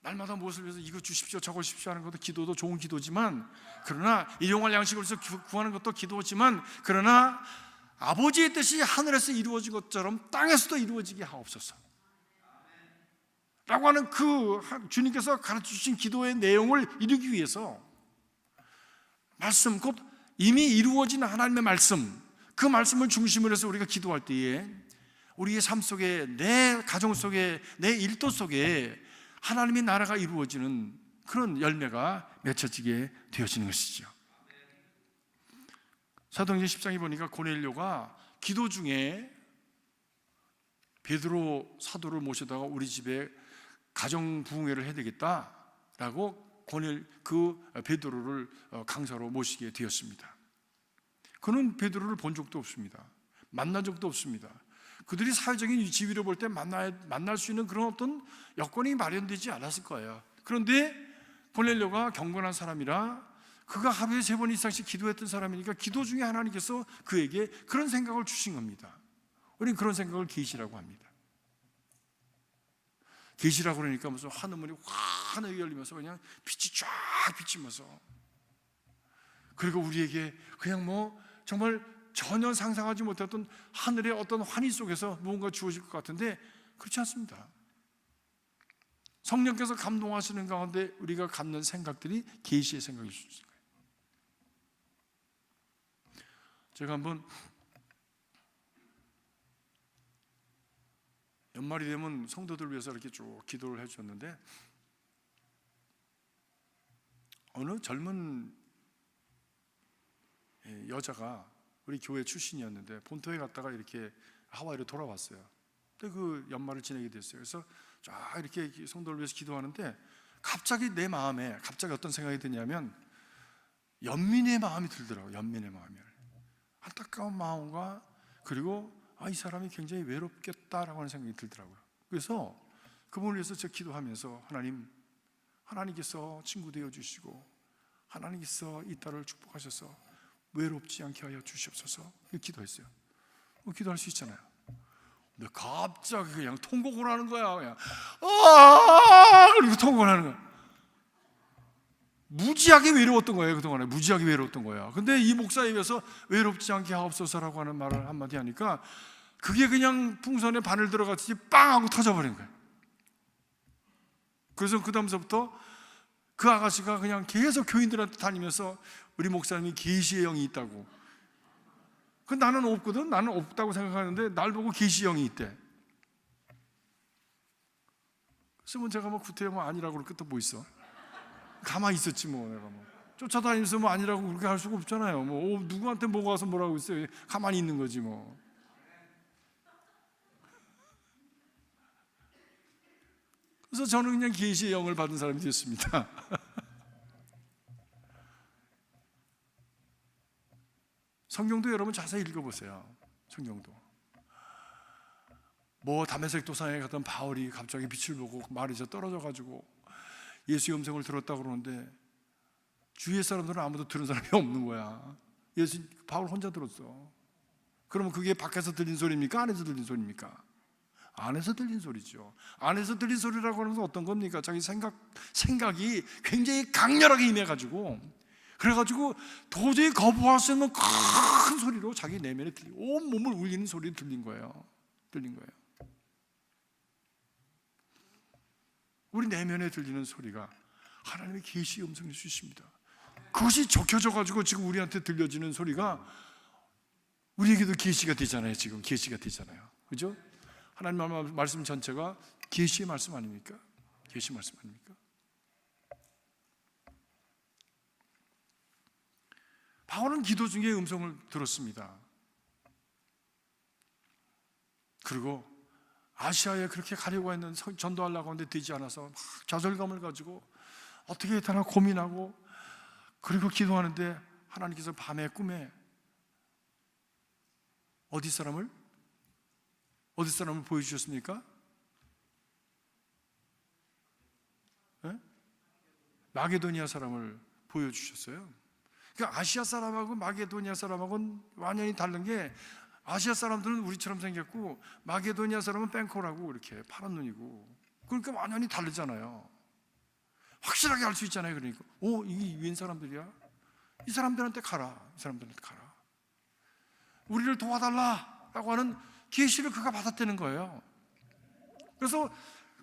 날마다 무엇을 위해서 이거 주십시오, 저거 주십시오 하는 것도 기도도 좋은 기도지만, 그러나 일용할 양식을 위해서 구하는 것도 기도지만, 그러나 아버지의 뜻이 하늘에서 이루어진 것처럼 땅에서도 이루어지게 하옵소서 라고 하는 그 주님께서 가르쳐주신 기도의 내용을 이루기 위해서 말씀, 곧 이미 이루어진 하나님의 말씀, 그 말씀을 중심으로 해서 우리가 기도할 때에 우리의 삶 속에, 내 가정 속에, 내 일도 속에 하나님의 나라가 이루어지는 그런 열매가 맺혀지게 되어지는 것이죠. 사도행전 10장에 보니까 고넬료가 기도 중에 베드로 사도를 모셔다가 우리 집에 가정 부흥회를 해야 되겠다라고 베드로를 강사로 모시게 되었습니다. 그는 베드로를 본 적도 없습니다. 만난 적도 없습니다. 그들이 사회적인 지위를 볼 때 만날 수 있는 그런 어떤 여건이 마련되지 않았을 거예요. 그런데 고넬료가 경건한 사람이라, 그가 하루에 3번 이상씩 기도했던 사람이니까 기도 중에 하나님께서 그에게 그런 생각을 주신 겁니다. 우리는 그런 생각을 계시라고 합니다. 계시라고 그러니까 무슨 하늘문이 환하게 열리면서 그냥 빛이 쫙 비치면서, 그리고 우리에게 그냥 정말 전혀 상상하지 못했던 하늘의 어떤 환희 속에서 무언가 주어질 것 같은데 그렇지 않습니다. 성령께서 감동하시는 가운데 우리가 갖는 생각들이 계시의 생각일 수 있어요. 제가 한번 연말이 되면 성도들 위해서 이렇게 쭉 기도를 해주셨는데, 어느 젊은 여자가 우리 교회 출신이었는데 본토에 갔다가 이렇게 하와이로 돌아왔어요. 근데 그 연말을 지내게 됐어요. 그래서 쫙 이렇게 성도를 위해서 기도하는데 갑자기 내 마음에 어떤 생각이 드냐면 연민의 마음이 들더라고요. 연민의 마음이, 안타까운 마음과, 그리고 이 사람이 굉장히 외롭겠다라고 하는 생각이 들더라고요. 그래서 그분을 위해서 제가 기도하면서 하나님께서 친구 되어주시고 하나님께서 이 딸을 축복하셔서 외롭지 않게 하여 주시옵소서. 이렇게 기도했어요. 기도할 수 있잖아요. 근데 갑자기 그냥 통곡을 하는 거야. 그냥 그리고 통곡을 하는 거야. 무지하게 외로웠던 거예요. 그동안에 무지하게 외로웠던 거야. 근데 이 목사에 의해서 외롭지 않게 하옵소서라고 하는 말을 한마디 하니까 그게 그냥 풍선에 바늘 들어갔지 빵 하고 터져버린 거예요. 그래서 그 다음서부터 그 아가씨가 그냥 계속 교인들한테 다니면서 우리 목사님이 계시의 영이 있다고. 나는 없거든. 나는 없다고 생각하는데 날 보고 계시의 영이 있대. 그래서 제가 구태여 아니라고 그럴 것도 뭐 있어. 가만히 있었지 내가 쫓아다니면서 아니라고 그렇게 할 수가 없잖아요. 누구한테 뭐가 와서 뭐라고 있어요. 가만히 있는 거지 그래서 저는 그냥 계시의 영을 받은 사람이 됐습니다. 성경도 여러분 자세히 읽어보세요. 성경도 다메섹 도상에 갔던 바울이 갑자기 빛을 보고 말에서 떨어져가지고 예수의 음성을 들었다고 그러는데 주위의 사람들은 아무도 들은 사람이 없는 거야. 바울 혼자 들었어. 그러면 그게 밖에서 들린 소리입니까? 안에서 들린 소리입니까? 안에서 들린 소리죠. 안에서 들린 소리라고 하는 건 어떤 겁니까? 자기 생각이 굉장히 강렬하게 임해가지고 그래가지고 도저히 거부할 수 없는 큰 소리로 자기 내면에 온 몸을 울리는 소리가 들린 거예요. 우리 내면에 들리는 소리가 하나님의 계시의 음성일 수 있습니다. 그것이 적혀져가지고 지금 우리한테 들려지는 소리가 우리에게도 계시가 되잖아요. 지금 계시가 되잖아요. 그죠? 하나님 말씀 전체가 계시의 말씀 아닙니까? 계시 말씀 아닙니까? 바울은 기도 중에 음성을 들었습니다. 그리고 아시아에 그렇게 가려고 했는 전도하려고 하는데 되지 않아서 막 좌절감을 가지고 어떻게 했다나 고민하고 그리고 기도하는데 하나님께서 밤에 꿈에 어디 사람을 보여주셨습니까? 네? 마게도니아 사람을 보여주셨어요. 그러니까 아시아 사람하고 마게도니아 사람하고는 완전히 다른 게 아시아 사람들은 우리처럼 생겼고 마게도니아 사람은 뺑코라고 이렇게 파란 눈이고 그러니까 완전히 다르잖아요. 확실하게 알 수 있잖아요. 그러니까 이게 웬 사람들이야? 이 사람들한테 가라. 우리를 도와달라라고 하는 계시를 그가 받았다는 거예요. 그래서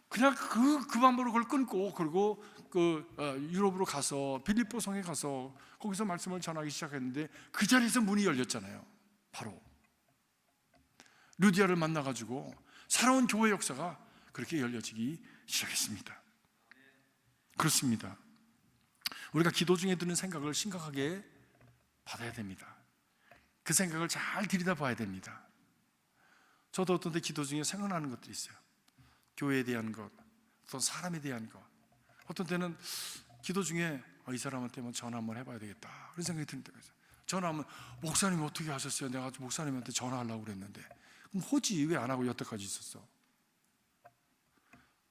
그냥 그 방법으로 그걸 끊고 그리고 유럽으로 가서 빌립보 성에 가서 거기서 말씀을 전하기 시작했는데 그 자리에서 문이 열렸잖아요. 바로 루디아를 만나가지고 새로운 교회 역사가 그렇게 열려지기 시작했습니다. 그렇습니다. 우리가 기도 중에 드는 생각을 심각하게 받아야 됩니다. 그 생각을 잘 들여다봐야 됩니다. 저도 어떤 때 기도 중에 생각나는 것들이 있어요. 교회에 대한 것, 또 사람에 대한 것. 어떤 때는 기도 중에 이 사람한테 전화 한번 해봐야 되겠다 그런 생각이 드는 때가 있어요. 전화하면 목사님 어떻게 하셨어요? 내가 목사님한테 전화하려고 그랬는데 그럼 호지 왜 안 하고 여태까지 있었어?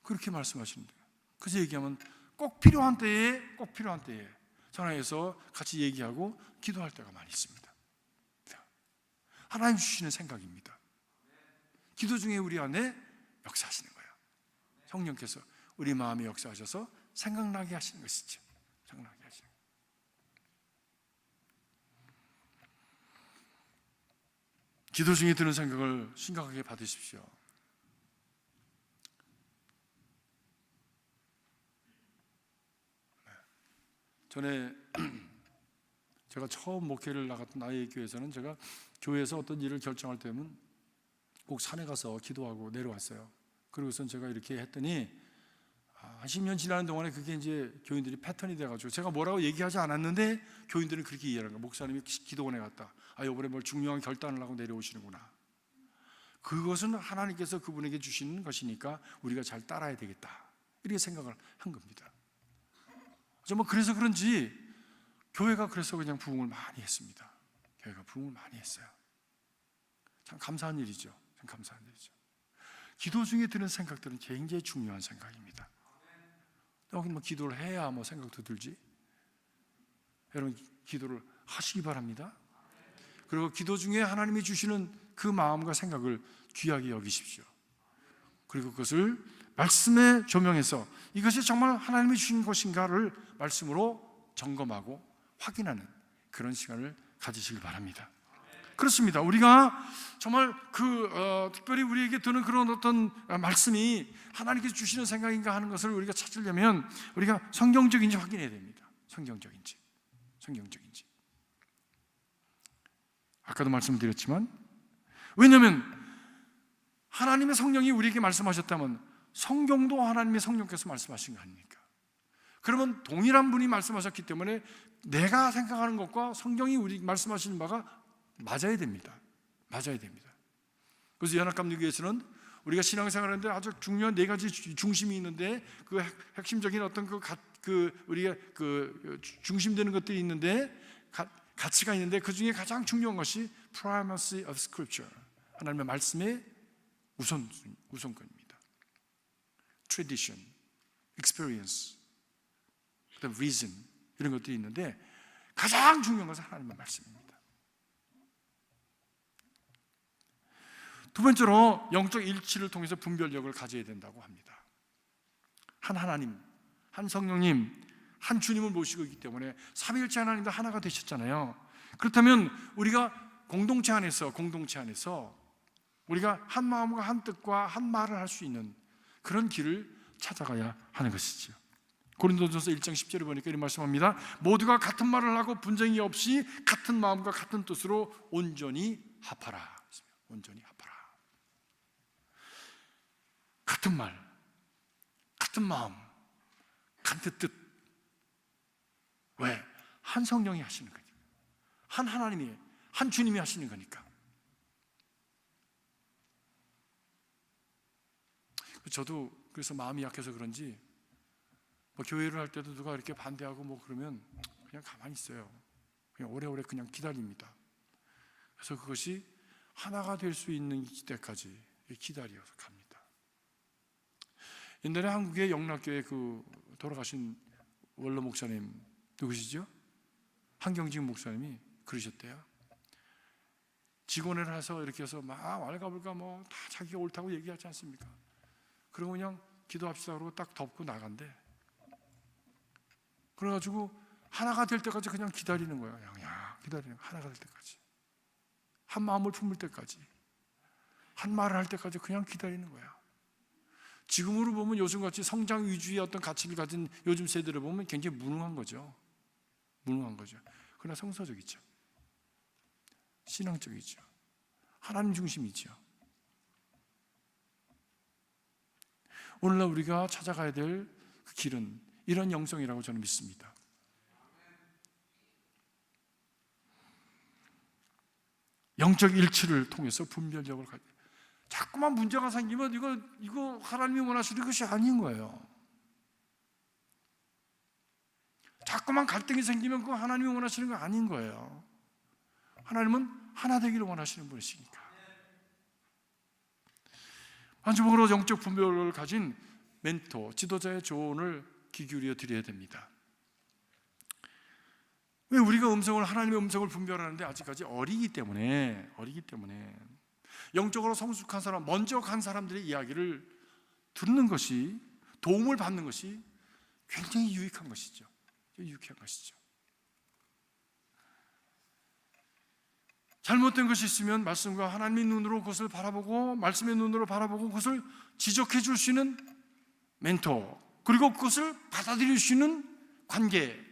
그렇게 말씀하시는데 그래서 얘기하면 꼭 필요한 때에 전화해서 같이 얘기하고 기도할 때가 많이 있습니다. 하나님 주시는 생각입니다. 기도 중에 우리 안에 역사하시는 거예요. 성령께서 우리 마음에 역사하셔서 생각나게 하시는 것이죠. 생각나게 하시는 거예요. 기도 중에 드는 생각을 심각하게 받으십시오. 전에 제가 처음 목회를 나갔던 아이의 교회에서는 제가 교회에서 어떤 일을 결정할 때면 꼭 산에 가서 기도하고 내려왔어요. 그리고선 제가 이렇게 했더니 한 10년 지나는 동안에 그게 이제 교인들이 패턴이 돼가지고 제가 뭐라고 얘기하지 않았는데 교인들은 그렇게 이해하는 거예요. 목사님이 기도원에 갔다. 이번에 뭘 중요한 결단을 하고 내려오시는구나. 그것은 하나님께서 그분에게 주시는 것이니까 우리가 잘 따라야 되겠다. 이렇게 생각을 한 겁니다. 정말 그래서 그런지 교회가 그래서 그냥 부흥을 많이 했습니다. 교회가 부흥을 많이 했어요. 참 감사한 일이죠. 참 감사한 일이죠. 기도 중에 드는 생각들은 굉장히 중요한 생각입니다. 여기 기도를 해야 생각도 들지. 여러분 기도를 하시기 바랍니다. 그리고 기도 중에 하나님이 주시는 그 마음과 생각을 귀하게 여기십시오. 그리고 그것을 말씀에 조명해서 이것이 정말 하나님이 주신 것인가를 말씀으로 점검하고 확인하는 그런 시간을 가지시길 바랍니다. 그렇습니다. 우리가 정말 특별히 우리에게 드는 그런 어떤 말씀이 하나님께서 주시는 생각인가 하는 것을 우리가 찾으려면 우리가 성경적인지 확인해야 됩니다. 성경적인지. 아까도 말씀드렸지만, 왜냐하면 하나님의 성령이 우리에게 말씀하셨다면 성경도 하나님의 성령께서 말씀하신 거 아닙니까? 그러면 동일한 분이 말씀하셨기 때문에 내가 생각하는 것과 성경이 우리 말씀하시는 바가 맞아야 됩니다. 그래서 연합감리교회에서는 우리가 신앙생활하는데 아주 중요한 4가지 중심이 있는데 그 핵심적인 어떤 우리가 중심되는 것들이 있는데 가치가 있는데 그 중에 가장 중요한 것이 primacy of Scripture, 하나님의 말씀의 우선권입니다. Tradition, experience, 그다음 reason 이런 것들이 있는데 가장 중요한 것은 하나님의 말씀입니다. 두 번째로 영적 일치를 통해서 분별력을 가져야 된다고 합니다. 한 하나님, 한 성령님, 한 주님을 모시고 있기 때문에 삼위일체 하나님도 하나가 되셨잖아요. 그렇다면 우리가 공동체 안에서 우리가 한 마음과 한 뜻과 한 말을 할 수 있는 그런 길을 찾아가야 하는 것이죠. 고린도전서 1장 10절에 보니까 이런 말씀합니다. 모두가 같은 말을 하고 분쟁이 없이 같은 마음과 같은 뜻으로 온전히 합하라. 같은 말, 같은 마음, 같은 뜻. 왜? 한 성령이 하시는 거니까. 한 하나님이, 한 주님이 하시는 거니까. 저도 그래서 마음이 약해서 그런지 교회를 할 때도 누가 이렇게 반대하고 그러면 그냥 가만히 있어요. 그냥 오래오래 그냥 기다립니다. 그래서 그것이 하나가 될 수 있는 때까지 기다려서 갑니다. 옛날에 한국의 영락교회 돌아가신 원로 목사님 누구시죠? 한경직 목사님이 그러셨대요. 직원을 해서 이렇게 해서 막 왈가불가 다 자기가 옳다고 얘기하지 않습니까? 그러고 그냥 기도합시다 그러고 딱 덮고 나간대. 그래가지고 하나가 될 때까지 그냥 기다리는 거예요. 기다리는 거예요. 하나가 될 때까지. 한 마음을 품을 때까지. 한 말을 할 때까지 그냥 기다리는 거야. 지금으로 보면 요즘같이 성장 위주의 어떤 가치를 가진 요즘 세대를 보면 굉장히 무능한 거죠. 그러나 성서적이죠. 신앙적이죠. 하나님 중심이죠. 오늘날 우리가 찾아가야 될 그 길은 이런 영성이라고 저는 믿습니다. 영적 일치를 통해서 분별력을 가지고 자꾸만 문제가 생기면 이거 하나님이 원하시는 것이 아닌 거예요. 자꾸만 갈등이 생기면 그거 하나님이 원하시는 거 아닌 거예요. 하나님은 하나 되기를 원하시는 분이시니까. 마지막으로 영적 분별을 가진 멘토, 지도자의 조언을 귀 기울여 드려야 됩니다. 왜 우리가 하나님의 음성을 분별하는데 아직까지 어리기 때문에 영적으로 성숙한 사람, 먼저 간 사람들의 이야기를 듣는 것이, 도움을 받는 것이 굉장히 유익한 것이죠. 잘못된 것이 있으면 말씀과 하나님의 눈으로 그것을 바라보고 말씀의 눈으로 바라보고 그것을 지적해 줄 수 있는 멘토, 그리고 그것을 받아들일 수 있는 관계,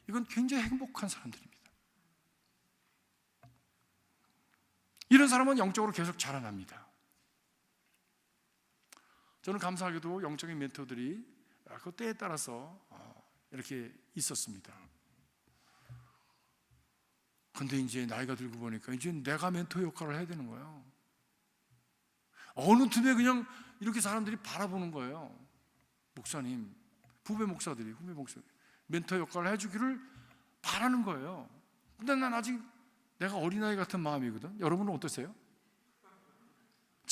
이건 굉장히 행복한 사람들입니다. 이런 사람은 영적으로 계속 자라납니다. 저는 감사하게도 영적인 멘토들이 그 때에 따라서 이렇게 있었습니다. 근데 이제 나이가 들고 보니까 이제 내가 멘토 역할을 해야 되는 거예요. 어느 틈에 그냥 이렇게 사람들이 바라보는 거예요. 목사님, 후배 목사들이 멘토 역할을 해주기를 바라는 거예요. 근데 난 아직 내가 어린아이 같은 마음이거든. 여러분은 어떠세요?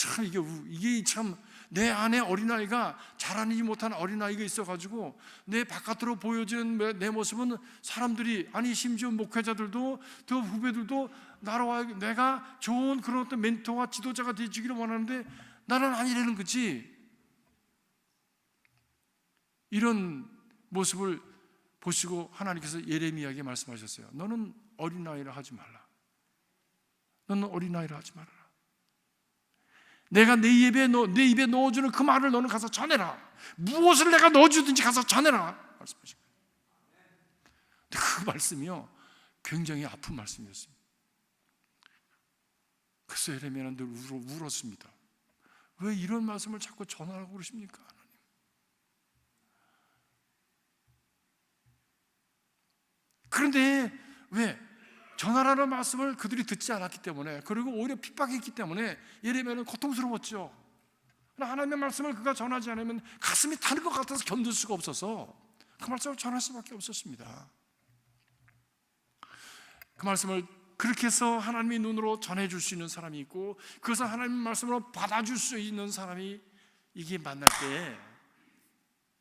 참 이게 참 내 안에 어린아이가 자라나지 못한 어린아이가 있어가지고 내 바깥으로 보여지는 내 모습은 사람들이, 아니 심지어 목회자들도 더 후배들도 나로 내가 좋은 그런 어떤 멘토와 지도자가 되기를 원하는데 나는 아니라는 거지. 이런 모습을 보시고 하나님께서 예레미야에게 말씀하셨어요. 너는 어린아이라 하지 말라. 너는 어린아이라 하지 말아라. 내가 내 입에 넣어주는 그 말을 너는 가서 전해라. 무엇을 내가 넣어주든지 가서 전해라 말씀하신 거예요. 근데 그 말씀이요 굉장히 아픈 말씀이었습니다. 그래서 예레미야는 늘 울었습니다. 왜 이런 말씀을 자꾸 전하라고 그러십니까 하나님? 그런데 왜? 전하라는 말씀을 그들이 듣지 않았기 때문에, 그리고 오히려 핍박했기 때문에 예레미야는 고통스러웠죠. 하나님의 말씀을 그가 전하지 않으면 가슴이 타는 것 같아서 견딜 수가 없어서 그 말씀을 전할 수밖에 없었습니다. 그 말씀을 그렇게 해서 하나님의 눈으로 전해줄 수 있는 사람이 있고, 그것을 하나님의 말씀으로 받아줄 수 있는 사람이 이게 만날 때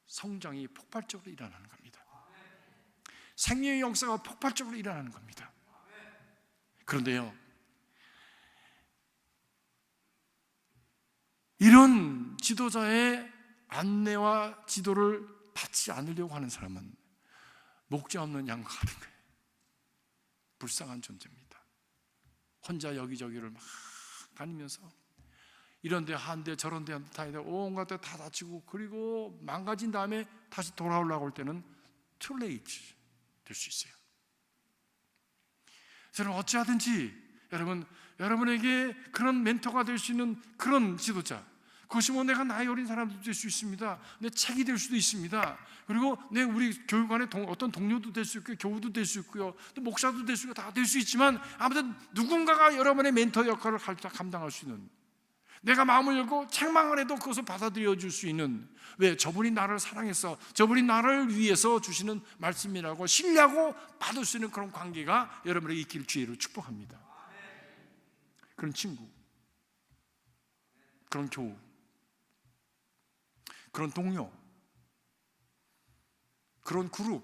성장이 폭발적으로 일어나는 겁니다. 생명의 역사가 폭발적으로 일어나는 겁니다. 그런데요, 이런 지도자의 안내와 지도를 받지 않으려고 하는 사람은 목자 없는 양과 같은 거예요. 불쌍한 존재입니다. 혼자 여기저기를 막 다니면서 이런 데 한 대 저런 데 다니다 온갖 데 다 다치고, 그리고 망가진 다음에 다시 돌아오려고 할 때는 too late 될 수 있어요. 저는 어찌하든지 여러분에게 그런 멘토가 될 수 있는 그런 지도자, 그것이 뭐 내가 나이 어린 사람도 될 수 있습니다. 내 책이 될 수도 있습니다. 그리고 우리 교육안에 어떤 동료도 될 수 있고요, 교우도 될 수 있고요, 또 목사도 될 수 있고, 다 될 수 있지만 아무튼 누군가가 여러분의 멘토 역할을 감당할 수 있는, 내가 마음을 열고 책망 안 해도 그것을 받아들여 줄 수 있는, 왜? 저분이 나를 사랑해서, 저분이 나를 위해서 주시는 말씀이라고 신뢰하고 받을 수 있는 그런 관계가 여러분에게 있기를 주의로 축복합니다. 그런 친구, 그런 교우, 그런 동료, 그런 그룹,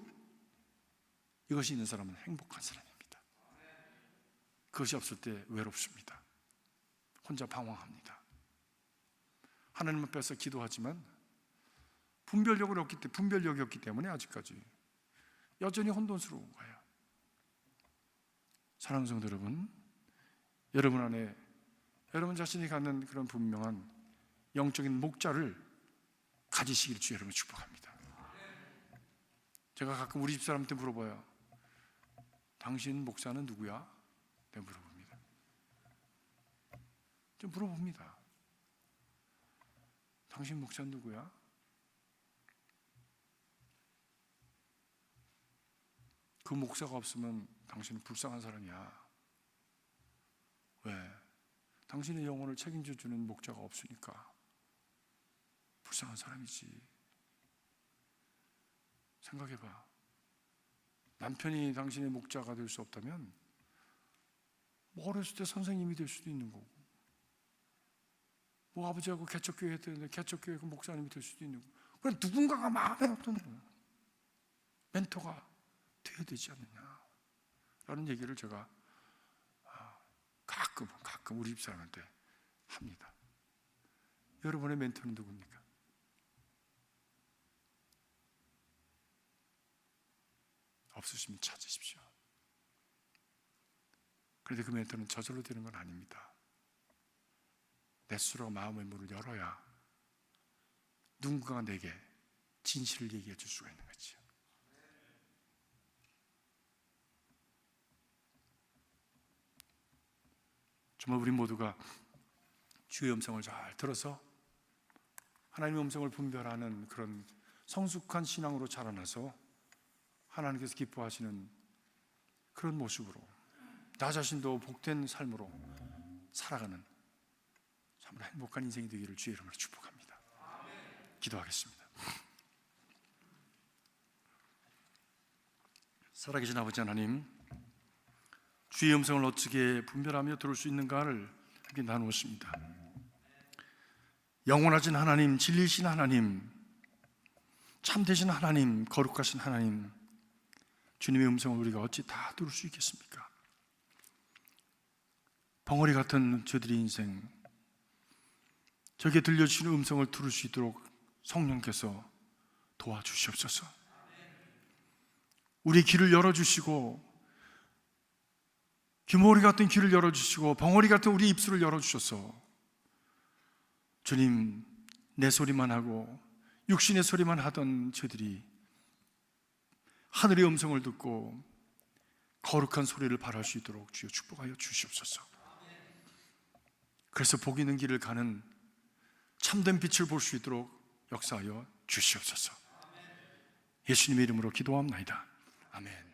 이것이 있는 사람은 행복한 사람입니다. 그것이 없을 때 외롭습니다. 혼자 방황합니다. 하나님 앞에서 기도하지만 분별력이 없기 때문에 아직까지 여전히 혼돈스러운 거예요. 사랑하는 성도 여러분, 여러분 안에 여러분 자신이 갖는 그런 분명한 영적인 목자를 가지시길 주 여러분 축복합니다. 제가 가끔 우리 집사람한테 물어봐요. 당신 목사는 누구야? 내가 물어봅니다. 좀 물어봅니다. 당신 목사는 누구야? 그 목사가 없으면 당신은 불쌍한 사람이야. 왜? 당신의 영혼을 책임져 주는 목자가 없으니까 불쌍한 사람이지. 생각해봐. 남편이 당신의 목자가 될 수 없다면 뭐 어렸을 때 선생님이 될 수도 있는 거고, 뭐 아버지하고 개척교회 했는데 개척교회 그 목사님이 될 수도 있는 거고, 그냥 누군가가 마음에 어떤 멘토가 되어야 되지 않느냐 라는 얘기를 제가 가끔 우리 집사람한테 합니다. 여러분의 멘토는 누굽니까? 없으시면 찾으십시오. 그런데 그 멘토는 저절로 되는 건 아닙니다. 내 스스로 마음의 문을 열어야 누군가가 내게 진실을 얘기해 줄 수가 있는 거죠. 정말 우리 모두가 주의 음성을 잘 들어서 하나님의 음성을 분별하는 그런 성숙한 신앙으로 자라나서 하나님께서 기뻐하시는 그런 모습으로 나 자신도 복된 삶으로 살아가는 참으로 행복한 인생이 되기를 주의 이름으로 축복합니다. 기도하겠습니다. 살아계신 아버지 하나님, 주의 음성을 어떻게 분별하며 들을 수 있는가를 함께 나누었습니다. 영원하신 하나님, 진리신 하나님, 참되신 하나님, 거룩하신 하나님, 주님의 음성을 우리가 어찌 다 들을 수 있겠습니까? 벙어리 같은 저들의 인생, 저게 들려주시는 음성을 들을 수 있도록 성령께서 도와주시옵소서. 우리 귀를 열어주시고, 규모리 같은 귀를 열어주시고, 벙어리 같은 우리 입술을 열어주셔서 주님, 내 소리만 하고 육신의 소리만 하던 저들이 하늘의 음성을 듣고 거룩한 소리를 발할 수 있도록 주여 축복하여 주시옵소서. 그래서 복 있는 길을 가는 참된 빛을 볼 수 있도록 역사하여 주시옵소서. 예수님의 이름으로 기도합나이다. 아멘.